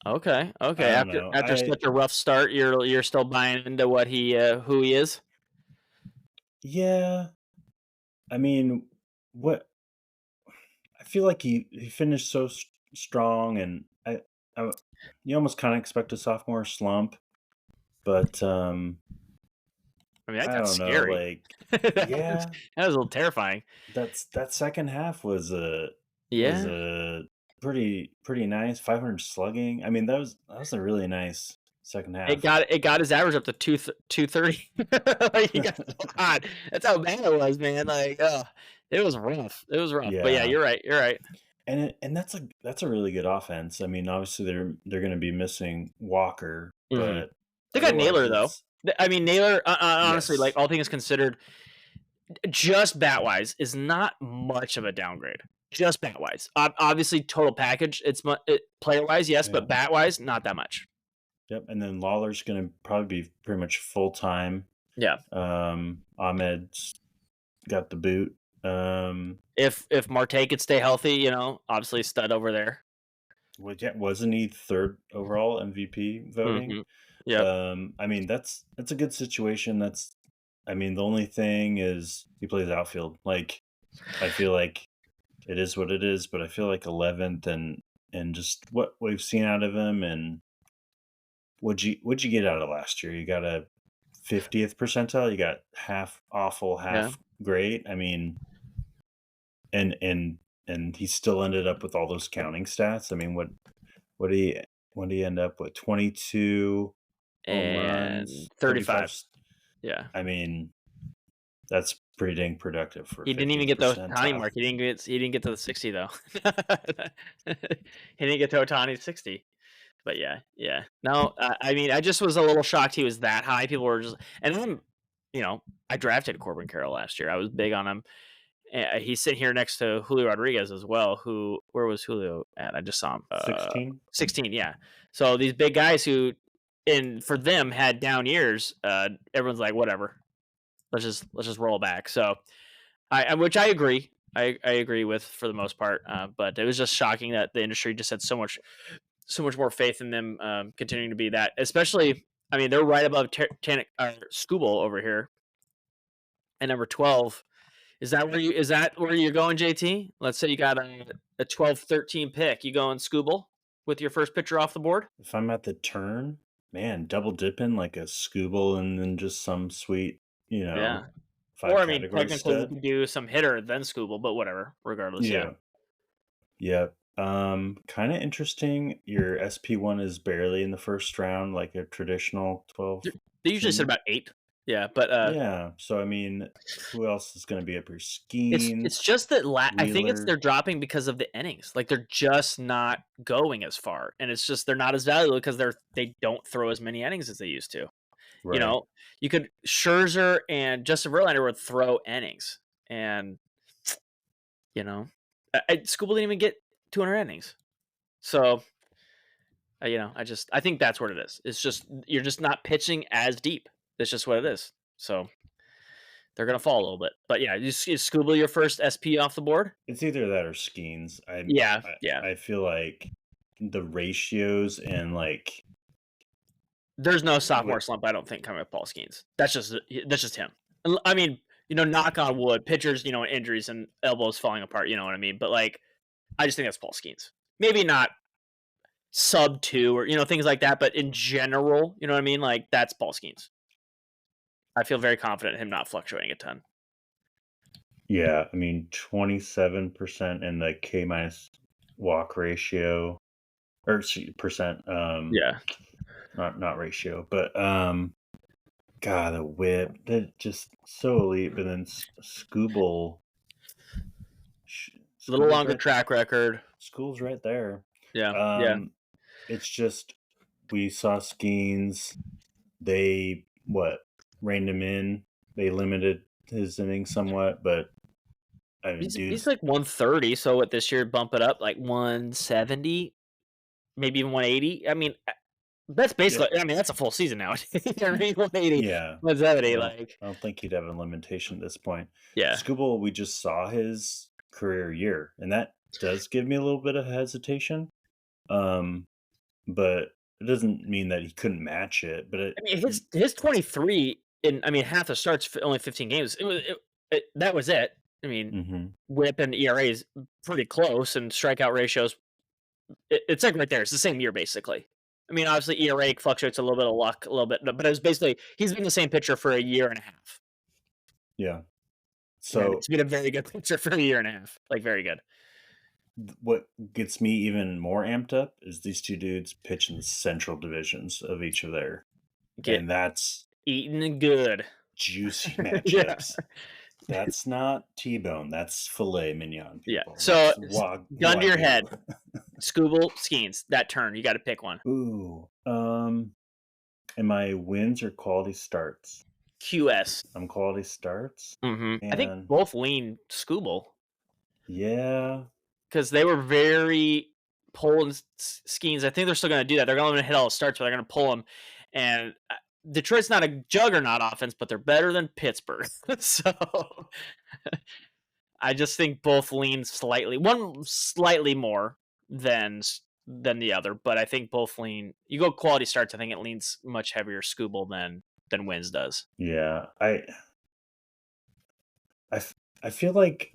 Okay. I don't After know. after such a rough start, you're still buying into what who he is. Yeah. I mean, what I feel like he finished so strong, and I you almost kind of expect a sophomore slump, but I mean, that I got don't know, scary. like, that was yeah, a little terrifying. that second half was Yeah, a pretty nice. 500 slugging. I mean, that was a really nice second half. it got his average up to 230. Like he got so hot. That's how bad it was, man. Like, oh, it was rough. It was rough. But yeah, Yeah, you're right. You're right. and that's a really good offense. I mean, obviously they're going to be missing Walker, hmm but They got otherwise Naylor though. it's I mean, Naylor. Honestly, like yes. all things considered, just bat wise is not much of a downgrade. Just bat wise, obviously total package. Player wise, yes, Yeah. but bat wise, not that much. Yep, and then Lawler's going to probably be pretty much full time. Yeah. Ahmed's got the boot. If Marte could stay healthy, obviously stud over there. Wasn't he third overall MVP voting? Mm-hmm. Yep. I mean, that's a good situation. I mean, the only thing is he plays outfield. Like, I feel like it is what it is, but I feel like 11th and just what we've seen out of him, and what'd you get out of last year? You got a 50th percentile. You got half awful, Yeah. half great. I mean, and and he still ended up with all those counting stats. I mean, what did he end up with? 22 home And runs, 35. 35. Yeah. I mean, That's pretty dang productive for He didn't even 50th get the Otani percentile. mark. He didn't get to the 60 though. He didn't get to Otani's 60. But yeah, yeah. No, I mean, I just was a little shocked he was that high. People were just, and then, I drafted Corbin Carroll last year. I was big on him. He's sitting here next to Julio Rodriguez as well. Where was Julio at? I just saw him. 16? 16, yeah. So these big guys who, and for them, had down years. Everyone's like, whatever. Let's just roll back. So which I agree. I agree with for the most part. But it was just shocking that the industry just had so much more faith in them continuing to be that. Especially, I mean, they're right above Skubal over here at number 12. Is that where you're going, JT? Let's say you got a 12-13 pick. You going Skubal with your first pitcher off the board? If I'm at the turn, man, double dipping like a Scooble and then just some sweet, Yeah. 5 Or I mean, category technically you stud. could do some hitter then Skubal, but whatever. Regardless, yeah. Yep. Kind of interesting. Your SP1 is barely in the first round, like a traditional 12. They usually sit about 8. Yeah, but Yeah. So I mean, who else is going to be up here? Skeens. it's just that I think Wheeler. they're dropping because of the innings. Like they're just not going as far, and it's just they're not as valuable because they don't throw as many innings as they used to. Right. You could Scherzer and Justin Verlander would throw innings, and Skubal didn't even get 200 innings. So, I think that's what it is. It's just you're just not pitching as deep. That's just what it is. So they're gonna fall a little bit. But yeah, is Skubal your first SP off the board? It's either that or Skeens. Yeah. I feel like the ratios and like There's no sophomore slump, I don't think, coming with Paul Skeens. That's just him. I mean, knock on wood, pitchers, injuries and elbows falling apart. You know what I mean? But like, I just think that's Paul Skeens. Maybe not sub 2 or things like that, but in general, you know what I mean? Like that's Paul Skeens. I feel very confident in him not fluctuating a ton. Yeah, I mean 27% in the K minus walk ratio or percent. Yeah, not ratio, but God, the whip, they're just so elite. But then Scooble, a little longer track record. School's right there. Yeah. It's just we saw Skeens. They reined him in. They limited his innings somewhat, but I mean, he's like 130. So what this year bump it up like 170, maybe even 180. I mean, that's basically. Yeah. I mean, that's a full season now. 180. Yeah, 170. I don't think he'd have a limitation at this point. Yeah, Scooble, we just saw his career year, and that does give me a little bit of hesitation. But it doesn't mean that he couldn't match it. But I mean, his 23 in half the starts, only 15 games. That was it. I mean, WHIP and ERA is pretty close, and strikeout ratios. It's like right there. It's the same year basically. I mean, obviously ERA fluctuates a little bit of luck, a little bit, but it was basically he's been the same pitcher for a year and a half. Yeah. So it's been a very good pitcher for a year and a half. Like very good. What gets me even more amped up is these two dudes pitch in the central divisions of each of their, and that's eating good, juicy matchups. Yeah. That's not T-bone. That's filet mignon. People. Yeah. So gun to your head. Skubal, Skeens. That turn, you got to pick one. Ooh. Am I wins or quality starts? QS. I'm quality starts. Mm-hmm. I think both lean Skubal. Yeah. Because they were very pulling Skeens. I think they're still going to do that. They're going to hit all the starts, but they're going to pull them. And Detroit's not a juggernaut offense, but they're better than Pittsburgh. So I just think both lean slightly. One slightly more than the other, but I think both lean. You go quality starts, I think it leans much heavier Skubal than Wins does. Yeah, I feel like,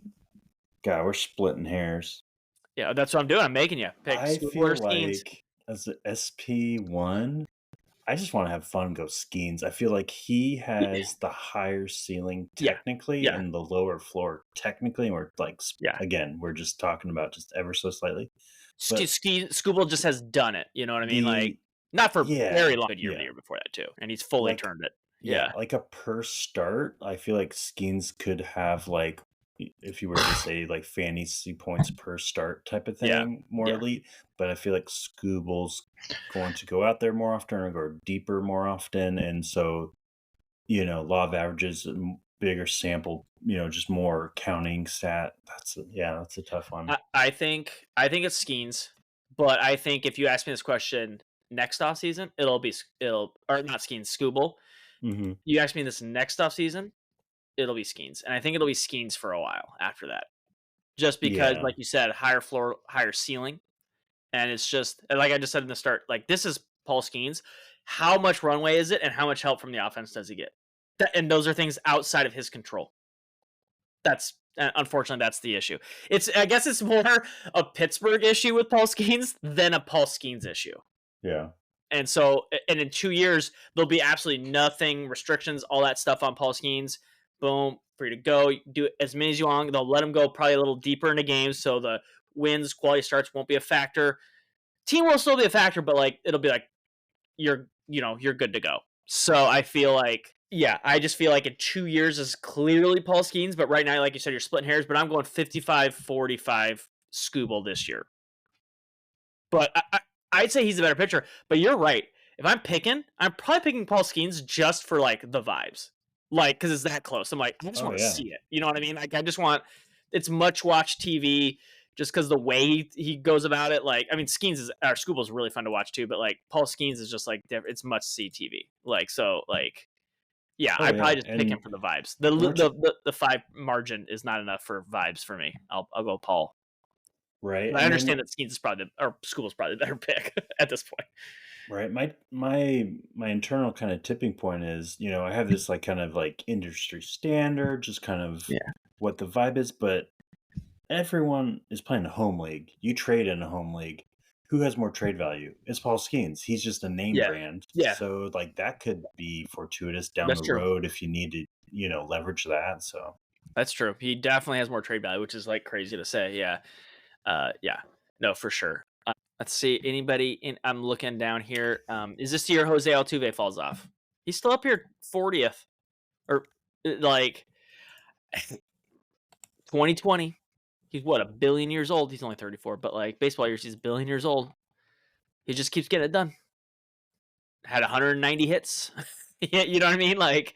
God, we're splitting hairs. Yeah, that's what I'm doing. I'm making you pick. I feel like as an SP1, I just want to have fun and go Skeens. I feel like he has the higher ceiling technically and the lower floor technically. And we're like, again, we're just talking about just ever so slightly. Skubal just has done it. You know what I mean? Like, not for very long, but year before that too. And he's fully turned it. Yeah, Yeah. like a per start, I feel like Skeens could have like if you were to say like fantasy points per start type of Yeah. thing, more Yeah. elite. But I feel like Scooble's going to go out there more often or go deeper more often, and so law of averages, bigger sample, just more counting stat. That's a tough one. I think it's Skeens, but I think if you ask me this question next off season, it'll or not Skeens, Scooble. Hmm. You ask me this next off season, it'll be Skeens, and I think it'll be Skeens for a while after that, just because, Yeah. like you said, higher floor, higher ceiling, and it's just like I just said in the start, like this is Paul Skeens. How much runway is it, and how much help from the offense does he get? And those are things outside of his control. That's unfortunately that's the issue. I guess it's more a Pittsburgh issue with Paul Skeens than a Paul Skeens issue. Yeah. And so, and in 2 years, there'll be absolutely nothing, restrictions, all that stuff on Paul Skeens. Boom, free to go. Do as many as you want. They'll let him go probably a little deeper into games, so the wins, quality starts won't be a factor. Team will still be a factor, but like it'll be like you're good to go. So I feel like, yeah, I just feel like in 2 years is clearly Paul Skeens, but right now, like you said, you're splitting hairs, but I'm going 55-45 Scooble this year. But I'd say he's a better pitcher. But you're right. If I'm picking, I'm probably picking Paul Skeens just for like the vibes, like because it's that close. I'm like, I just Oh want to yeah. see it. You know what I mean? Like I just want it's much watch TV just because the way he goes about it. Like I mean, Skeens is our Scooble is really fun to watch too, but like Paul Skeens is just like it's much see TV. Like so like. Yeah, Oh I'd probably yeah. just pick him And for the vibes. The we're the the, the five margin is not enough for vibes for me. I'll go Paul. right. But I And then understand that Skeens is probably or School's probably the better pick at this point. right. My internal kind of tipping point is, I have this like kind of like industry standard, just kind of Yeah. what the vibe is, but everyone is playing a home league. You trade in a home league. Who has more trade value? It's Paul Skeens. He's just a name Yeah. brand. Yeah. So like that could be fortuitous down That's the true. road if you need to, leverage that. So That's true. He definitely has more trade value, which is like crazy to say. Yeah. Yeah. No, for sure. Let's see. Anybody in I'm looking down here. Is this the year Jose Altuve falls off? He's still up here 40th. Or like 2020. He's what, a billion years old? He's only 34, but like baseball years, he's a billion years old. He just keeps getting it done. Had 190 hits. You know what I mean? Like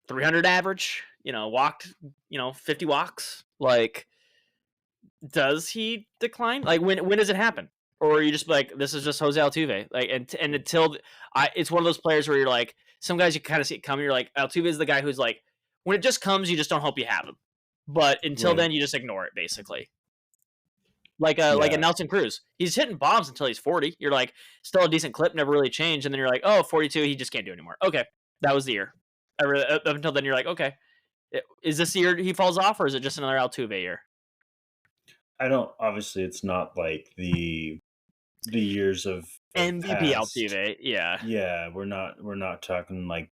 300 average, walked, 50 walks. Like, does he decline? Like, when does it happen? Or are you just like, this is just Jose Altuve? Like, and until it's one of those players where you're like, some guys you kind of see it coming. You're like, Altuve is the guy who's like, when it just comes, you just don't hope you have him. But until right. then, you just ignore it basically. Like a Yeah. Nelson Cruz, he's hitting bombs until he's 40. You're like, still a decent clip, never really changed, and then you're like, oh, 42, he just can't do it anymore. Okay, that was the year. Up until then, you're like, okay, is this the year he falls off, or is it just another Altuve year? I don't obviously it's not like the years of MVP past. Altuve, yeah. Yeah, we're not talking like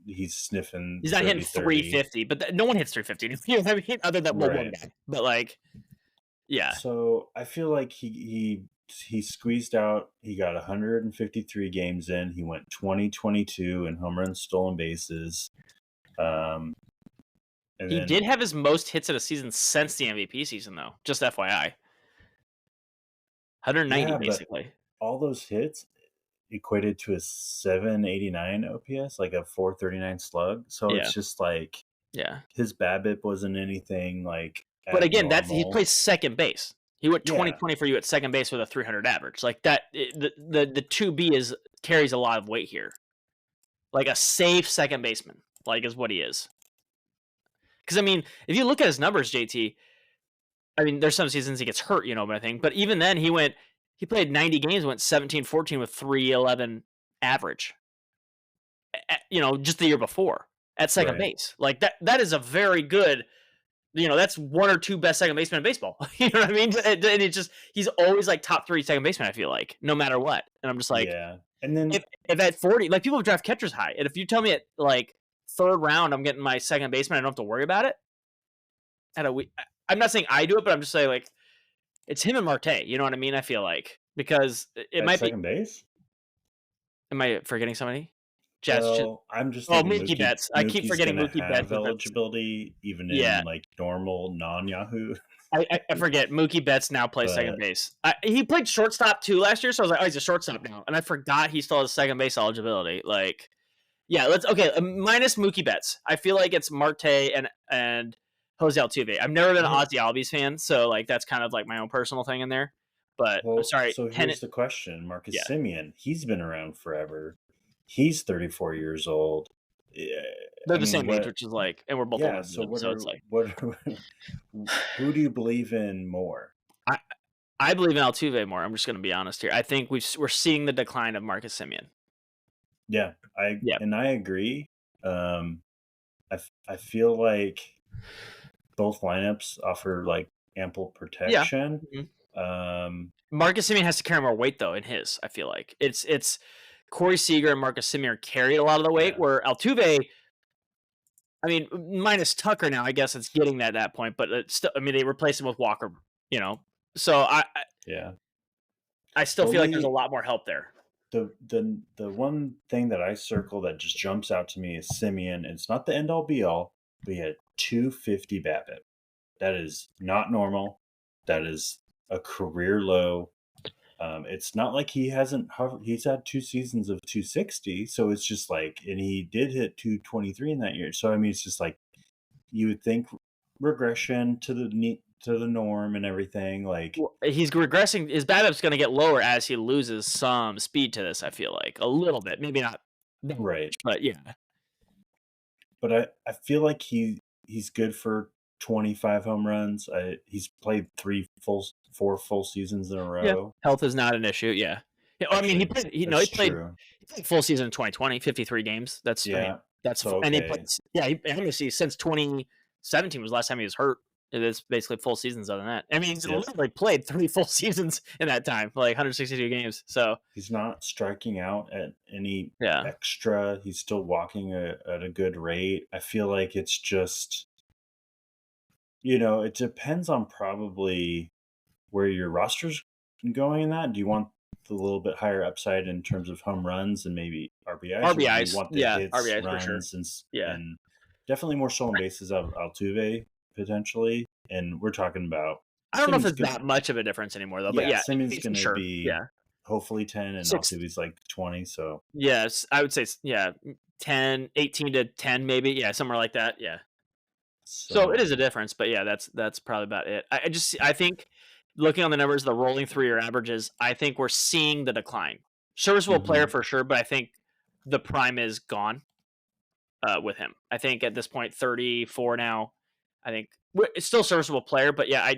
he's sniffing He's not hitting 30-30. 350, but no one hits 350. You know what I mean? Other than one Right. guy. But like, yeah, So I feel like he squeezed out. He got 153 games in. He went 20-22 in home runs, stolen bases. Um, and he did then have his most hits in a season since the MVP season, though. Just FYI, 190 yeah, but basically. all those hits equated to a 789 OPS, like a 439 slug. So Yeah, it's just like yeah. his BABIP wasn't anything like But again, he abnormal. plays second base. He went Yeah, 20-20 for you at second base with a 300 average. Like that, the 2B carries a lot of weight here. Like a safe second baseman, like is what he is. Because I mean, if you look at his numbers, JT, I mean, there's some seasons he gets hurt, but I think. But even then, he played 90 games, went 17-14 with 311 average. Just the year before at second right. base. Like that is a very good. That's one or two best second basemen in baseball. You know what I mean? And it's just he's always like top 3 second baseman. I feel like no matter what, and I'm just like, Yeah. And then if at 40, like people draft catchers high, and if you tell me at like third round I'm getting my second baseman, I don't have to worry about it. I'm not saying I do it, but I'm just saying like it's him and Marte. You know what I mean? I feel like because it at might be. second base, Am I forgetting somebody? Jazz. Well, I'm just Oh, thinking Mookie Betts. I keep Mookie's forgetting gonna Mookie Betts. have eligibility even Yeah, in like normal non-Yahoo. I forget. Mookie Betts now plays second But base. He played shortstop too last year, so I was like, oh, he's a shortstop now, and I forgot he still has second base eligibility. Like, yeah, let's okay. Minus Mookie Betts, I feel like it's Marte and Jose Altuve. I've never been an Ozzy Albies fan, so like that's kind of like my own personal thing in there. But I'm well, sorry, so here's the question: Marcus yeah, Simeon, he's been around forever. He's 34 years old. Yeah, they're I the mean, same age, what? which is like, and we're both older Yeah. than So them, so it's like who do you believe in more? I I believe in Altuve more. I'm just going to be honest here. I think we're seeing the decline of Marcus Simeon. Yeah, Yeah, I agree. Um, I feel like both lineups offer like ample yeah. protection. Mhm. Um, Marcus Simeon has to carry more weight though in his. I feel like it's Corey Seager and Marcus Simeon carried a lot of the weight, yeah, where Altuve. I mean, minus Tucker now, I guess it's getting at that point, but it's still, I mean, they replaced him with Walker, So yeah. I still The feel like there's a only lot more help there. the one thing that I circle that just jumps out to me is Simeon. It's not the end all be all, but he had 250 BABIP. That is not normal. That is a career low. It's not like he hasn't hovered. He's had 2 seasons of 260, so it's just like, and he did hit 223 in that year. So I mean, it's just like you would think regression to the norm and everything. Like, Well, he's regressing. His BABIP's going to get lower as he loses some speed to this. I feel like a little bit, maybe not that right, much, but yeah, but I feel like he's good for 25 home runs. He's played 4 full seasons in a yeah. row. Health is not an issue. Yeah. Yeah, I mean, he Actually, played. that's He true. played full season in 2020, 53 games. I mean, Yeah. that's So and he played. okay. Yeah, I'm gonna see since 2017 was the last time he was hurt. It's basically full seasons other than that. I mean, he's Yep. literally played 3 full seasons in that time, like 162 games. So He's not striking out at any yeah, extra. He's still walking at a good rate. I feel like it's just, it depends on probably where your roster's going in that. Do you want the little bit higher upside in terms of home runs and maybe RBIs, or do you RBIs. want the Yeah, hits, RBIs for sure. runs, and Yeah. and definitely more stolen bases of Altuve potentially? And we're talking about I don't know if Simmons it's gonna, that much of a difference anymore though, but yeah, yeah, Simmons gonna sure. be Yeah. hopefully 10, and 6 Altuve's like 20. So Yes, I would say yeah, 10, 18 to 10 maybe. Yeah, somewhere like that. Yeah. So it so is a difference, but yeah, that's probably about it. I think looking on the numbers, the rolling 3-year averages, I think we're seeing the decline. Serviceable player mhm. for sure, but I think the prime is gone with him. I think at this point, 34 now. I think it's still serviceable player, but yeah,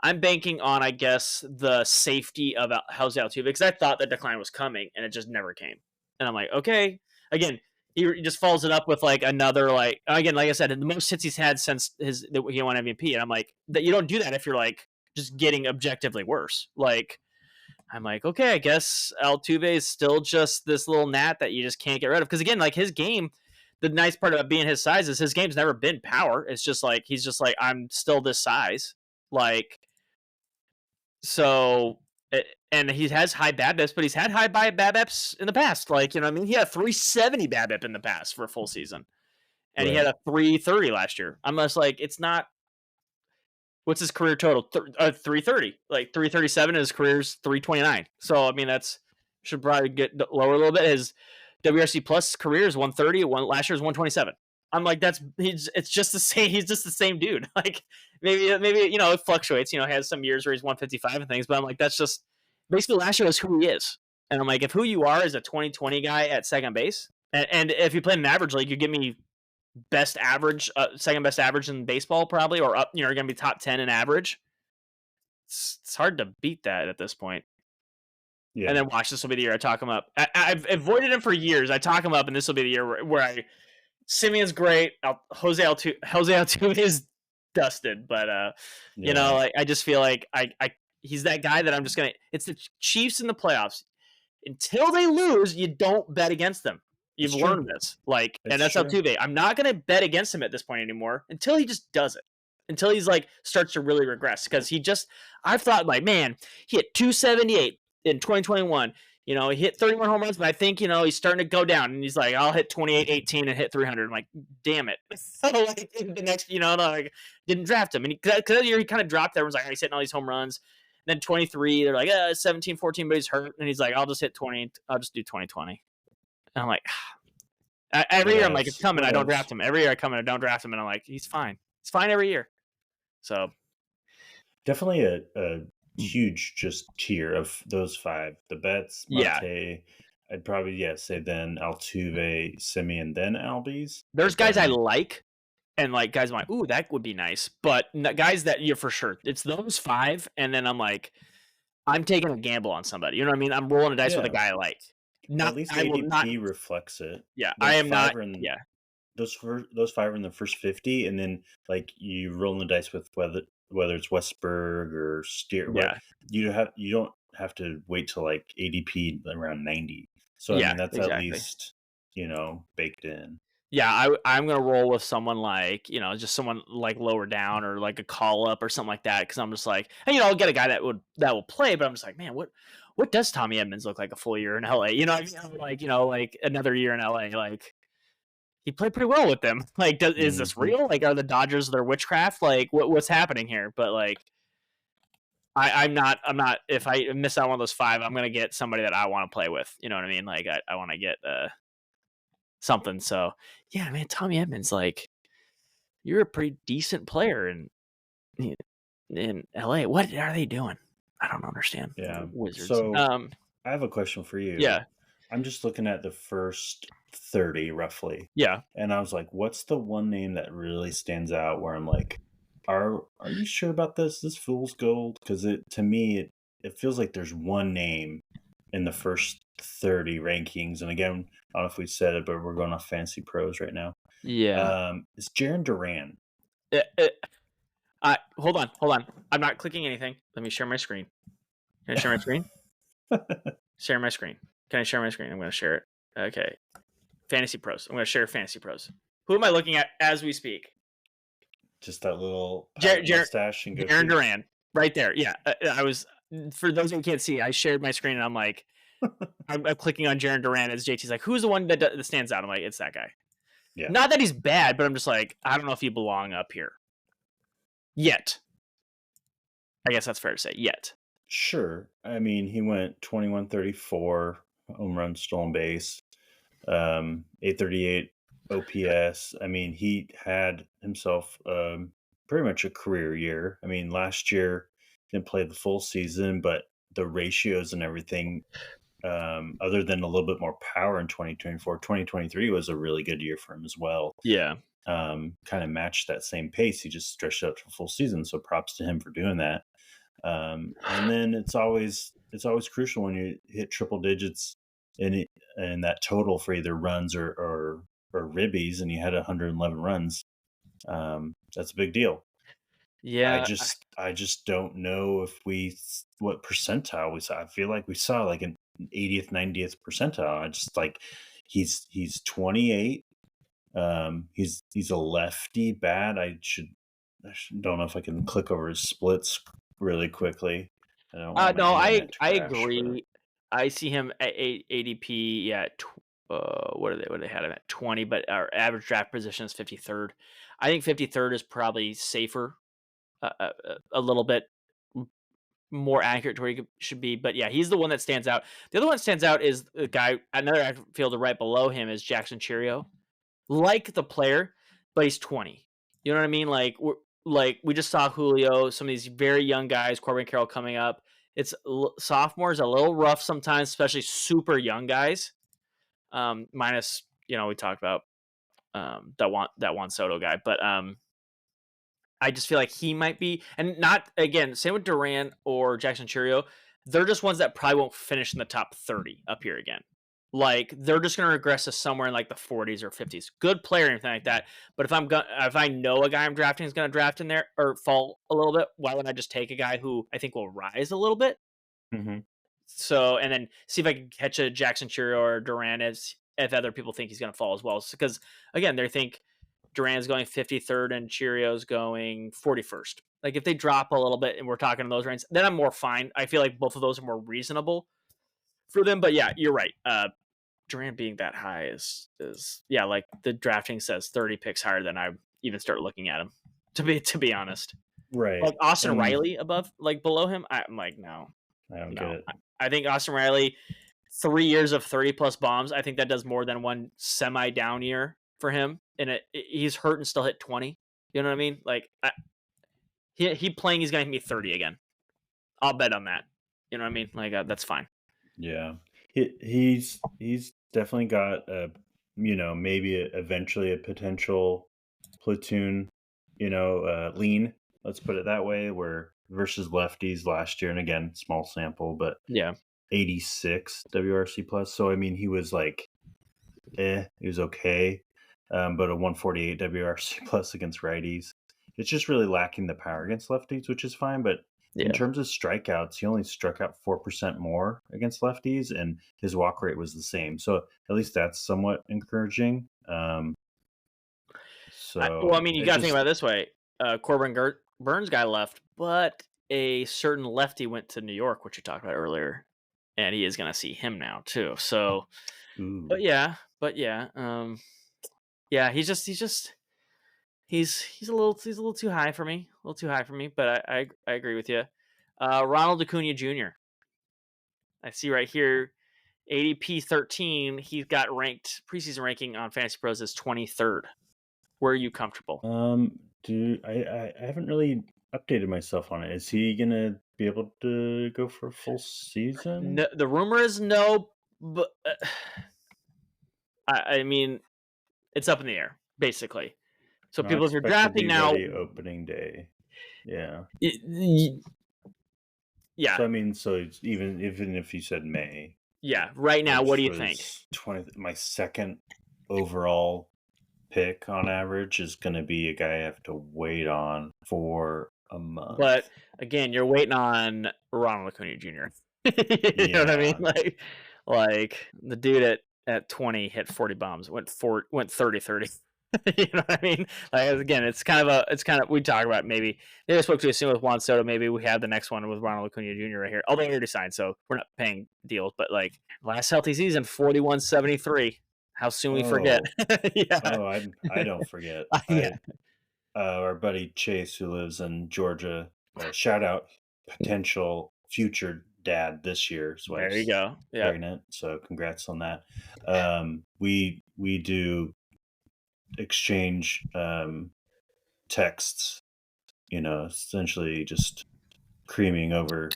I'm banking on, I guess, the safety of Jose Altuve, because I thought the decline was coming and it just never came. And I'm like, okay, again, he just follows it up with like another, like, again, like I said, the most hits he's had since he won MVP. And I'm like, that you don't do that if you're like just getting objectively worse. Like, I'm like, okay, I guess Altuve is still just this little gnat that you just can't get rid of. Because again, like his game, the nice part about being his size is his game's never been power. It's just like he's just like, I'm still this size. Like, so, and he has high BABIPs, but he's had high BABIPs in the past. Like, you know what I mean? He had 370 BABIP in the past for a full season. And he had Right. a 330 last year. I'm just like, it's not, what's his career total? 330. Like 337, his career's 329. So, I mean, that's, should probably get lower a little bit. His WRC plus career is 130. Last year's 127. I'm like, it's just the same. He's just the same dude. Like maybe, it fluctuates, has some years where he's 155 and things, but I'm like, that's just basically last year was who he is. And I'm like, if who you are is a 2020 guy at second base, and if you play in an average league, you give me best average, second best average in baseball probably, or up, you're going to be top 10 in average. It's hard to beat that at this point. And Yeah. then watch, this will be the year I talk him up. I've avoided him for years. I talk him up, and this will be the year where Simeon's great. Jose Altuve is dusted, but Yeah. like, I just feel like he's that guy that I'm just gonna. It's the Chiefs in the playoffs. Until they lose, you don't bet against them. You've It's true. learned this, like, and It's that's true. Altuve. I'm not gonna bet against him at this point anymore until he just does it. Until he's like starts to really regress, because I've thought like, man, he hit 278 in 2021. He hit 31 home runs, but I think, he's starting to go down. And he's like, I'll hit 28, 18 and hit 300. I'm like, damn it. So, like, the next, like, didn't draft him. And because that year he kind of dropped. Everyone's like, oh, he's hitting all these home runs. And then 23, they're like, 17, 14, but he's hurt. And he's like, I'll just hit 20. I'll just do 2020. And I'm like, every year I'm like, it's coming. I don't draft him. Every year I come and I don't draft him. And I'm like, he's fine. He's fine every year. So definitely a huge just tier of those 5. The Betts, Marte, I'd probably say then Altuve, Simeon, then Albies. There's guys I like, and like guys I'm like, ooh, that would be nice. But guys that you're for sure, it's those 5, and then I'm like, I'm taking a gamble on somebody. You know what I mean? I'm rolling a dice with a guy I like. At least ADP reflects it. Yeah, I am not. Those 5 are in the first 50, and then like you roll the dice with whether it's Westberg or Steer. Yeah, you don't have to wait till like ADP around 90. So I mean that's exactly. At least baked in. Yeah, I'm gonna roll with someone like just someone like lower down or like a call up or something like that, because I'm just like, hey, I'll get a guy that will play, but I'm just like, man, what does Tommy Edmonds look like a full year in LA? Like another year in LA, like he played pretty well with them. Like, is this real? Like, are the Dodgers their witchcraft? Like, what's happening here? But like, I'm not. If I miss out on one of those 5, I'm gonna get somebody that I want to play with. You know what I mean? Like, I want to get something. So yeah, man, Tommy Edmonds, like, you're a pretty decent player in LA. What are they doing? I don't understand. Yeah, Wizards. So I have a question for you. Yeah, I'm just looking at the first 30 roughly. Yeah, and I was like, what's the one name that really stands out where I'm like, are you sure about this? This fool's gold? Because to me it feels like there's one name in the first 30 rankings, and again, I don't know if we said it, but we're going off Fantasy Pros right now. Yeah, it's Jarren Duran. Hold on. I'm not clicking anything. Let me share my screen. Can I share my screen? Share my screen. Can I share my screen? I'm going to share it. Okay. Fantasy Pros. I'm going to share Fantasy Pros. Who am I looking at as we speak? Just that little mustache and goatee. Jarren Duran. Right there. Yeah. I was, for those who can't see, I shared my screen and I'm like, I'm clicking on Jarren Duran as JT's like, who's the one that stands out? I'm like, it's that guy. Yeah. Not that he's bad, but I'm just like, I don't know if he belong up here. Yet. I guess that's fair to say. Yet. Sure. I mean, he went 21-34 home run, stolen base, 838 OPS. I mean, he had himself pretty much a career year. I mean, last year didn't play the full season, but the ratios and everything, other than a little bit more power in 2024, 2023 was a really good year for him as well. Yeah. Kind of matched that same pace. He just stretched out to full season. So props to him for doing that. And then it's always crucial when you hit triple digits in that total for either runs or ribbies, and you had 111 runs. That's a big deal. Yeah, I just don't know what percentile we saw. I feel like we saw like an 80th, 90th percentile. I just like he's 28. He's a lefty bat. I don't know if I can click over his splits really quickly. I agree. I see him at ADP. Yeah, what they had him at 20, but our average draft position is 53rd. I think 53rd is probably safer, a little bit more accurate to where he should be. But yeah, he's the one that stands out. The other one that stands out is the guy, another outfielder right below him is Jackson Cheerio. Like the player, but he's 20. You know what I mean? Like we just saw Julio, some of these very young guys, Corbin Carroll coming up. It's sophomores a little rough sometimes, especially super young guys. Minus, we talked about that Juan Soto guy, but I just feel like he might be, and not again. Same with Duran or Jackson Cheerio. They're just ones that probably won't finish in the top 30 up here again. Like they're just going to regress to somewhere in like the 40s or 50s. Good player or anything like that. But if I know a guy I'm drafting is going to draft in there or fall a little bit, why wouldn't I just take a guy who I think will rise a little bit? Mm-hmm. So, and then see if I can catch a Jackson Cheerio or Duran if other people think he's going to fall as well. Because again, they think Duran's going 53rd and Cheerio's going 41st. Like if they drop a little bit and we're talking in those ranges, then I'm more fine. I feel like both of those are more reasonable. for them. But yeah, you're right. Durant being that high is yeah, like the drafting says 30 picks higher than I even start looking at him. To be honest, Right. like Austin And Riley below him, I'm like no, I don't get no. it. I think Austin Riley, 3 years of 30 plus bombs. I think that does more than one semi down year for him, and he's hurt and still hit 20. You know what I mean? Like he playing, he's gonna hit me 30 again. I'll bet on that. You know what I mean? Like that's fine. Yeah. He's definitely got maybe eventually a potential platoon, lean, let's put it that way, where versus lefties last year, and again, small sample, but Yeah, 86 WRC plus. So I mean, he was like he was okay. But a 148 WRC plus against righties. It's just really lacking the power against lefties, which is fine. But in yeah. terms of strikeouts, he only struck out 4% more against lefties, and his walk rate was the same. So at least that's somewhat encouraging. Well, I So mean, you it got to think about just, it this way. Corbin Burns guy left, but a certain lefty went to New York, which you talked about earlier, and he is going to see him now too. So, ooh, but yeah, yeah. He's a little too high for me, a little too high for me. But I agree with you. Ronald Acuna Jr. I see right here, ADP 13. He's got ranked preseason ranking on Fantasy Pros as 23rd. Where are you comfortable? dude, I haven't really updated myself on it. Is he gonna be able to go for a full season? No, the rumor is no, but I mean it's up in the air basically. So Not people, if you're expected to drafting be now, ready opening day. Yeah. yeah, So I mean, so it's even if you said May, yeah. Right now, what do which you think? was my second overall pick on average, is going to be a guy I have to wait on for a month. But again, you're waiting on Ronald Acuna Jr. You know what I mean? Yeah, Like the dude at 20 hit 40 bombs, went 30-30. You know what I mean? Like again, it's kind of we talk about maybe I spoke to a soon with Juan Soto. Maybe we have the next one with Ronald Acuna Jr. right here. Although he already signed, so we're not paying deals. But like last healthy season, 41-73. How soon we forget? oh, Yeah, oh, I don't forget. yeah. Our buddy Chase, who lives in Georgia, shout out potential future dad this year. His There you wife's go. Yeah, pregnant, so congrats on that. We do exchange texts, essentially just creaming over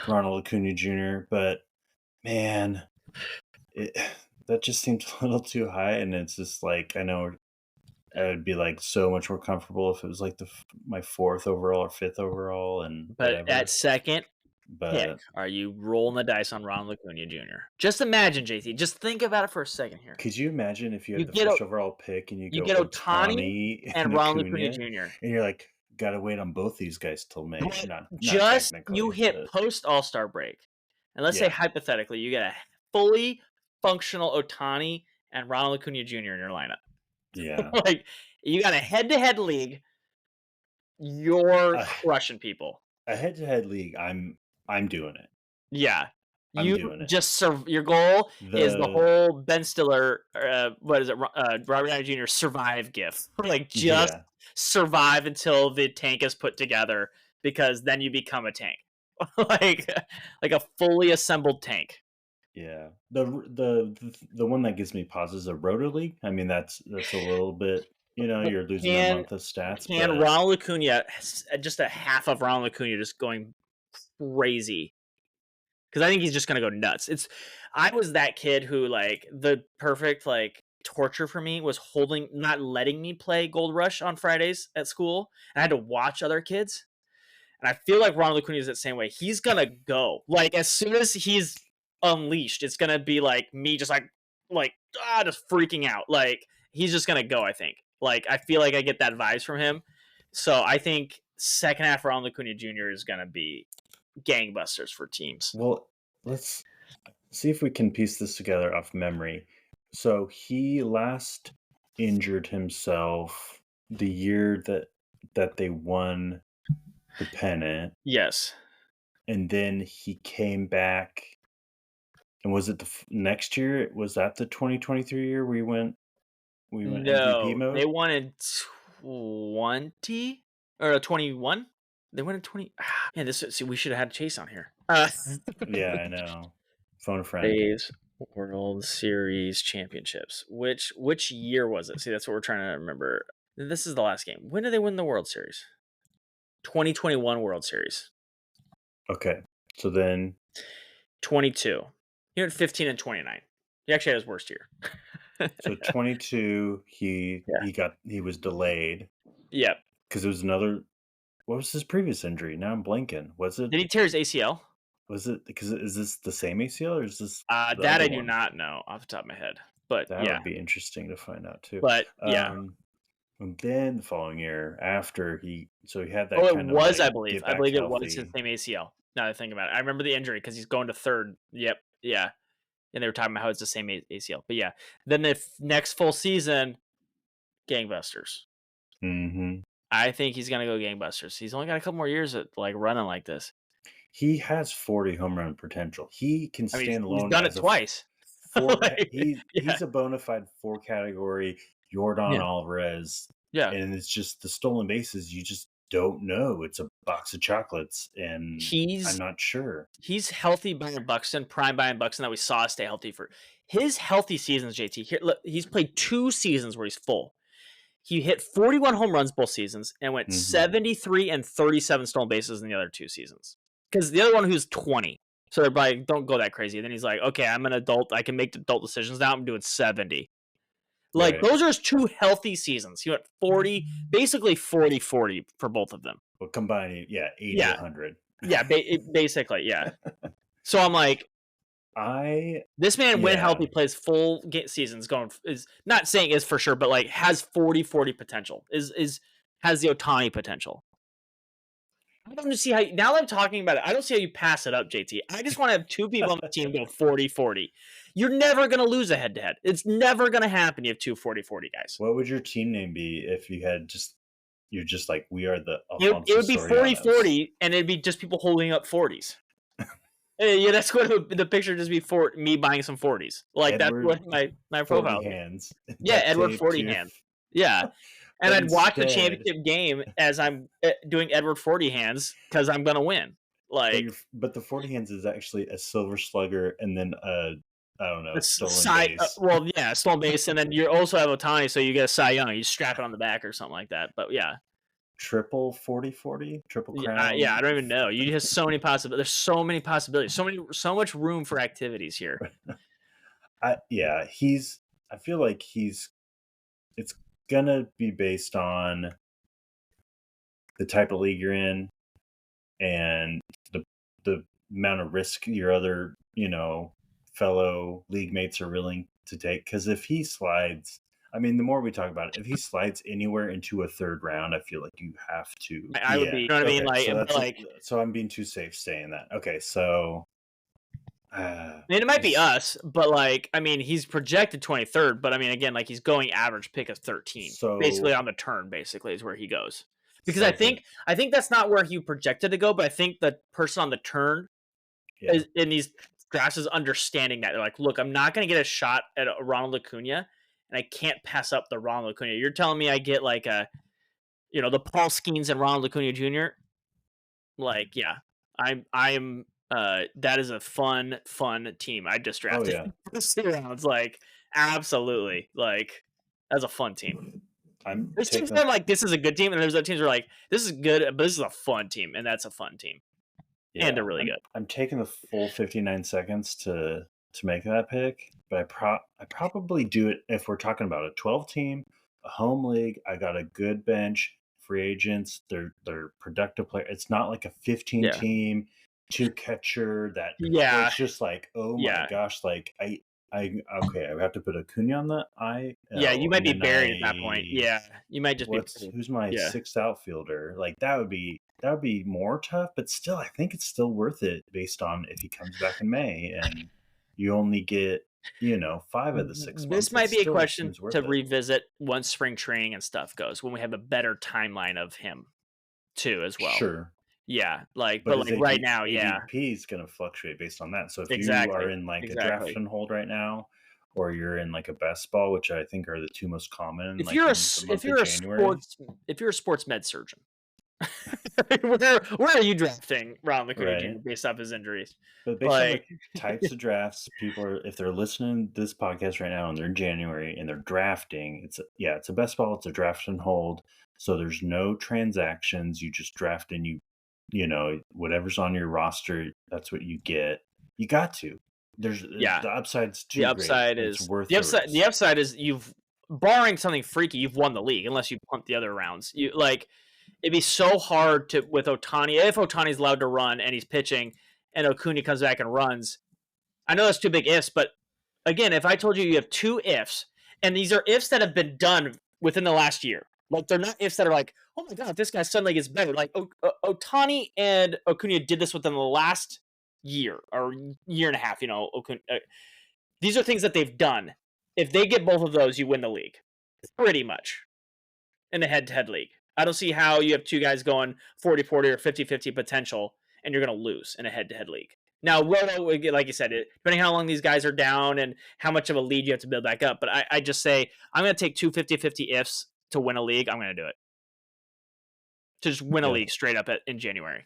Ronald Acuna Jr. But man, it, that just seems a little too high, and it's just like, I know I would be like so much more comfortable if it was like my fourth overall or fifth overall and but at whatever. second pick, But are you rolling the dice on Ronald Acuna Jr.? Just imagine, JT. Just think about it for a second here. could you imagine if you You had the get first overall pick and you you go get Otani Otani and and Ronald Acuna Acuna, Jr. and you're like, gotta wait on both these guys till May? But Not just you technically, hit but post All-Star break, and let's say yeah, hypothetically you get a fully functional Otani and Ronald Acuna Jr. in your lineup. yeah. Like you got a head-to-head league, you're A, crushing people. a head-to-head league, I'm doing it. Yeah. I'm You doing it. just your goal is the The whole Ben Stiller, what is it, Robert Downey Jr. survive gif. Like just Yeah, survive until the tank is put together, because then you become a tank, like like a fully assembled tank. yeah. The one that gives me pause is a Roto League. I mean, that's a little bit, But you're losing a can month of stats, can but Ronald Acuna, just a half of Ronald Acuna just going crazy, because I think he's just gonna go nuts. I was that kid who, like, the perfect like torture for me was not letting me play Gold Rush on Fridays at school, and I had to watch other kids. And I feel like Ronald Acuna is the same way. He's gonna go, like, as soon as he's unleashed, it's gonna be like me, just just freaking out. Like he's just gonna go. I think. Like I feel like I get that vibes from him. So I think second half Ronald Acuna Jr. is gonna be gangbusters for teams. well, let's see if we can piece this together off memory. So he last injured himself the year that they won the pennant, Yes. and then he came back And was it the next year? Was that the 2023 year we went MVP No, they mode? won in 20 or 21. They won in 20. Man, this see we should have had Chase on here. Yeah, I know. Phone a friend. Dave's World Series championships. Which year was it? See, that's what we're trying to remember. This is the last game. When did they win the World Series? 2021 World Series. Okay. So then 22. He went 15 and 29. He actually had his worst year. so 22 he was delayed Yep. because it was another what was his previous injury? Now I'm blanking. Did he tear his ACL? Was it because is this the same ACL or is this the That other I do one? not know off the top of my head. But That yeah. would be interesting to find out too. But yeah. And then the following year, after he had that Oh, it kind of was, like I believe. get I back believe it was his healthy. same ACL. Now that I think about it, I remember the injury because he's going to third. Yep, yeah, and they were talking about how it's the same ACL. But yeah, then the next full season, gangbusters. Mm-hmm. I think he's gonna go gangbusters. He's only got a couple more years at like running like this. He has 40 home run potential. He can I mean, stand he's alone done it as a twice. Like, yeah, he's a bona fide 4 category Jordan yeah, Alvarez, yeah. and it's just the stolen bases. You just don't know. It's a box of chocolates, and I'm He's not sure. he's healthy Byron Buxton, prime Byron Buxton that we saw stay healthy for his healthy seasons. JT here, look, he's played 2 seasons where he's full. He hit 41 home runs both seasons and went Mm-hmm. 73 and 37 stolen bases in the other 2 seasons. Because the other one who's 20. So they're like, don't go that crazy. And then he's like, okay, I'm an adult. I can make adult decisions now. I'm doing 70. Like, Right. those are his 2 healthy seasons. He went 40, basically 40-40 for both of them. Well, combining, 80 Yeah. 100. Yeah, basically, yeah. So I'm like, this man, when healthy, plays full seasons. Is not saying is for sure, but like has 40-40 potential. Has the Ohtani potential. I don't see how. Now that I'm talking about it, I don't see how you pass it up, JT. I just want to have 2 people on the team go 40-40. You're never gonna lose a head to head. It's never gonna happen. You have 2 40-40 guys. What would your team name be if you had you're just like we are the It Alfonso would be Sorianos? 40-40, and it'd be just people holding up 40s. Yeah, that's what the picture just be for me buying some 40s. Like Edward that's what my profile. 40 hands. Yeah, Edward 40 hands. Yeah, and I'd watch the championship game as I'm doing Edward 40 hands because I'm gonna win. Like, but the 40 hands is actually a silver slugger and then I don't know, stolen base. Well, yeah, stolen base, and then you also have Ohtani, so you get a Cy Young. You strap it on the back or something like that. But yeah. Triple 40-40, triple crown. Yeah, I don't even know. You have so many possibilities. There's so many possibilities. So much room for activities here. I feel like it's gonna be based on the type of league you're in and the amount of risk your other, fellow league mates are willing to take. Because if he slides, I mean, the more we talk about it, if he slides anywhere into a third round, I feel like you have to. I would be, you know what I mean? Like, so I'm being too safe saying that. Okay, so. It might be us, but like, I mean, he's projected 23rd, but I mean, again, like he's going average pick of 13, so basically on the turn. Basically, is where he goes. Because I think that's not where he projected to go, but I think the person on the turn is in these drafts is understanding that they're like, look, I'm not going to get a shot at a Ronald Acuna, and I can't pass up the Ronald Acuna. You're telling me I get like the Paul Skeens and Ronald Acuna Jr. Like, yeah, I'm. That is a fun team. I just drafted. Oh, yeah. This rounds, like, absolutely, like, that's a fun team. There's teams that are like, this is a good team, and there's other teams that are like, this is good, but this is a fun team, and that's a fun team. Yeah, and they're really good. I'm taking the full 59 seconds to make that pick, but I probably do it if we're talking about a 12 team, a home league. I got a good bench, free agents. They're productive players. It's not like a 15 team, 2 catcher that. Yeah, it's just like, oh my gosh, like I have to put Acuna on the IL. Yeah, you might be buried at that point. Yeah, you might just be. Who's my 6th outfielder? Like that would be more tough, but still, I think it's still worth it based on if he comes back in May and you only get 5 of the 6 months. This might be a question to revisit once spring training and stuff goes, when we have a better timeline of him too as well. Sure. Yeah, like, But but, his like, right now, yeah. ADP is gonna fluctuate based on that. So if you are Exactly, in, like, a draft exactly. and hold right now, or you're in, like, a best ball, which I think are the 2 most common, If like, you're a in the s month of January. if you're a sports med surgeon, where are you drafting Ronald Acuna Jr. Right? based off his injuries? But based on the Like, types of drafts, people are if they're listening to this podcast right now and they're in January and they're drafting, it's a best ball, it's a draft and hold. So there's no transactions. You just draft and whatever's on your roster, that's what you get. You got to. yeah, The upside's the too great. upside It's is worth the the upside the risk. upside is you've barring something freaky, you've won the league unless you punt the other rounds. You like it'd be so hard to with Otani if Otani's allowed to run and he's pitching and Acuna comes back and runs. I know that's two big ifs, but again, if I told you you have two ifs, and these are ifs that have been done within the last year, like they're not ifs that are like, oh my god, this guy suddenly gets better. Like Otani and Acuna did this within the last year or year and a half. These are things that they've done. If they get both of those, you win the league, pretty much in a head-to-head league. I don't see how you have two guys going 40-40 or 50-50 potential, and you're going to lose in a head-to-head league. Now, Roto, like you said, depending on how long these guys are down and how much of a lead you have to build back up. But I just say, I'm going to take two 50-50 ifs to win a league. I'm going to do it. To just win a Yeah. league straight up in January.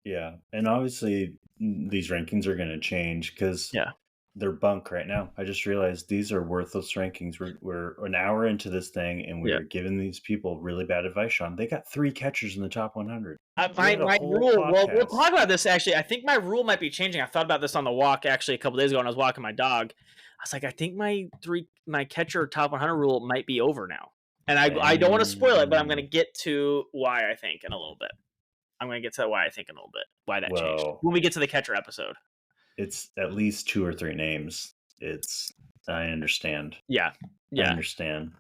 Yeah. And obviously these rankings are gonna change because Yeah. they're bunk right now. I just realized these are worthless rankings. We're an hour into this thing, and Yeah. we're giving these people really bad advice. Sean, they got 3 catchers in the top 100. My had a whole rule. Well, we'll podcast. talk about this actually. I think my rule might be changing. I thought about this on the walk actually a couple days ago when I was walking my dog. I was like, I think my catcher top 100 rule might be over now, and I don't want to spoil it, but I'm going to get to why I think in a little bit. I'm going to get to why I think in a little bit why that changed Well, when we get to the catcher episode. it's at least 2 or 3 names. I understand. Yeah. I understand.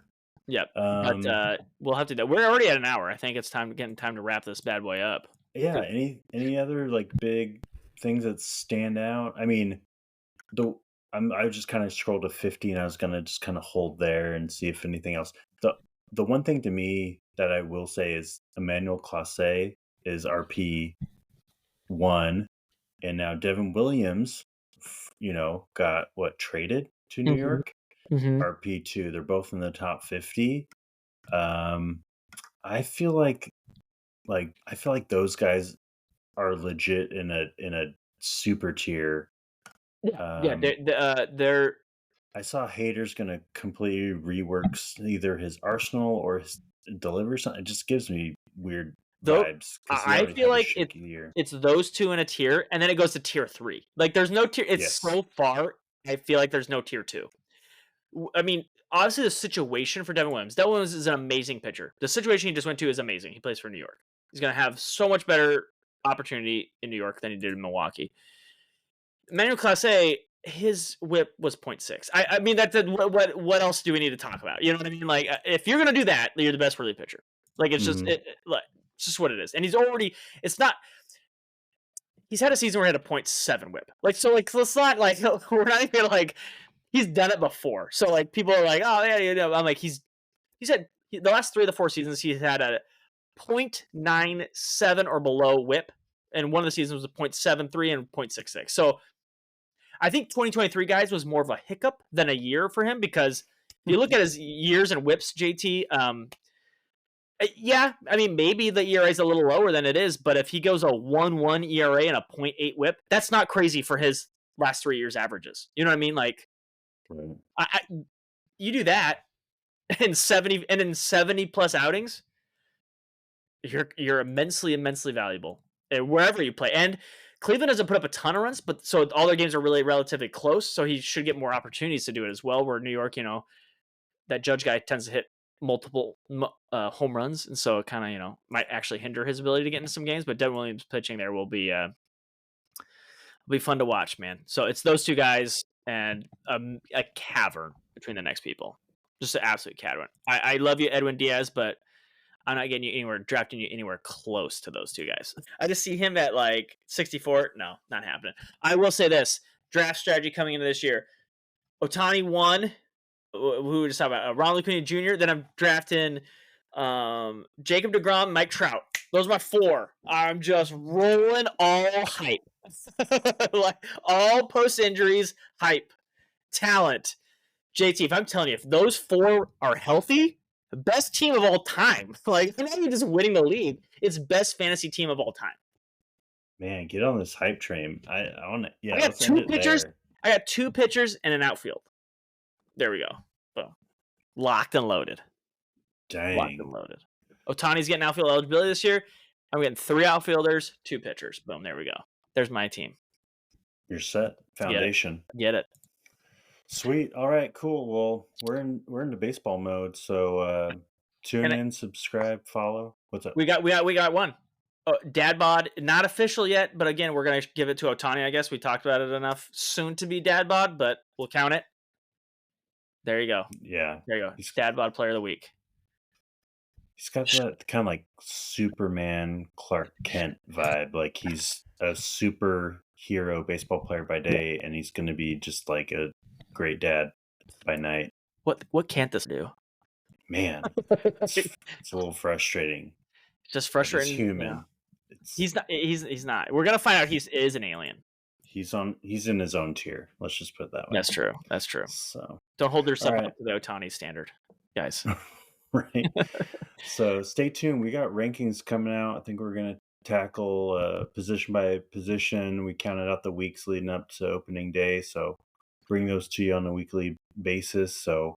Yep. But we'll have to do. We're already at an hour. I think it's time to wrap this bad boy up. Yeah. Any other like big things that stand out? I mean, I just kind of scrolled to 50, and I was gonna just kind of hold there and see if anything else. The one thing to me that I will say is Emmanuel Clase is RP 1, and now Devin Williams, got traded to New York. RP 2. They're both in the top 50. I feel like those guys are legit in a super tier. They're. I saw haters gonna completely rework either his arsenal or his delivery. Something. It just gives me weird vibes. I feel like year. it's those two in a tier, and then it goes to tier 3. Like there's no tier. It's so far. I feel like there's no tier 2. I mean, obviously the situation for Devin Williams. Devin Williams is an amazing pitcher. The situation he just went to is amazing. He plays for New York. He's going to have so much better opportunity in New York than he did in Milwaukee. Emmanuel Clase, his whip was 0.6. I mean, that's what else do we need to talk about? You know what I mean? Like, if you're going to do that, you're the best relief pitcher. Like, it's just it's just what it is. And he's had a season where he had a 0.7 whip. Let's not we're not even like he's done it before. So like people are like, oh yeah. I'm like he's had the last 3 of the 4 seasons he's had a 0.97 or below whip, and one of the seasons was a 0.73 and 0.66. So I think 2023 guys was more of a hiccup than a year for him because if you look at his years and whips, JT. Yeah, I mean, maybe the ERA is a little lower than it is, but if he goes a 1.1 ERA and a 0.8 whip, that's not crazy for his last 3 years averages. You know what I mean? Like, right. You do that in 70 plus outings, you're immensely valuable wherever you play. And Cleveland doesn't put up a ton of runs, but so all their games are really relatively close, so he should get more opportunities to do it as well. Where New York, that Judge guy tends to hit multiple home runs, and so it kind of might actually hinder his ability to get into some games. But Devin Williams pitching there will be fun to watch, man. So it's those two guys and a cavern between the next people, just an absolute cavern. I love you, Edwin Diaz, but I'm not getting you anywhere, drafting you anywhere close to those two guys. I just see him at like 64. No, not happening. I will say this: draft strategy coming into this year. Otani 1. Who we just talking about? Ronald Acuna Jr. Then I'm drafting Jacob deGrom, Mike Trout. Those are my 4. I'm just rolling all hype. Like, all post injuries, hype, talent. JT, if I'm telling you, if those 4 are healthy, the best team of all time. Like, not even just winning the league, it's best fantasy team of all time. Man, get on this hype train. I want to. Yeah, I got let's end 2 it pitchers. there. I got 2 pitchers and an outfield. There we go. Boom. Locked and loaded. Locked and Dang. loaded. Ohtani's getting outfield eligibility this year. I'm getting 3 outfielders, 2 pitchers. Boom. There we go. There's my team. You're set. Foundation. Get it. Sweet. All right. Cool. Well, we're into baseball mode. So tune in, subscribe, follow. What's up? We got one. Oh, Dad Bod, not official yet, but again, we're gonna give it to Ohtani. I guess we talked about it enough. Soon to be Dad Bod, but we'll count it. There you go. Yeah. There you go. Dad Bod Player of the Week. He's got that kind of like Superman Clark Kent vibe. Like he's a superhero baseball player by day, and he's going to be just like a great dad by night. What can't this do? Man, it's a little frustrating. It's just frustrating. He's human. Yeah. He's not. We're gonna find out he is an alien. He's in his own tier. Let's just put it that way. That's true. So don't hold yourself up to the Ohtani standard, guys. Right. So stay tuned. We got rankings coming out. I think we're going to tackle position by position. We counted out the weeks leading up to opening day. So bring those to you on a weekly basis. So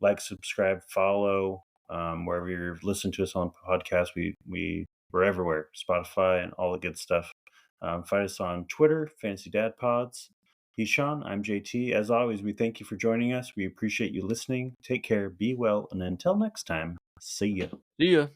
like, subscribe, follow, wherever you're listening to us on podcast. We're everywhere, Spotify and all the good stuff. Find us on Twitter, Fantasy Dad Pods. He's Sean. I'm JT. As always, we thank you for joining us. We appreciate you listening. Take care, be well, and until next time, see ya. See ya.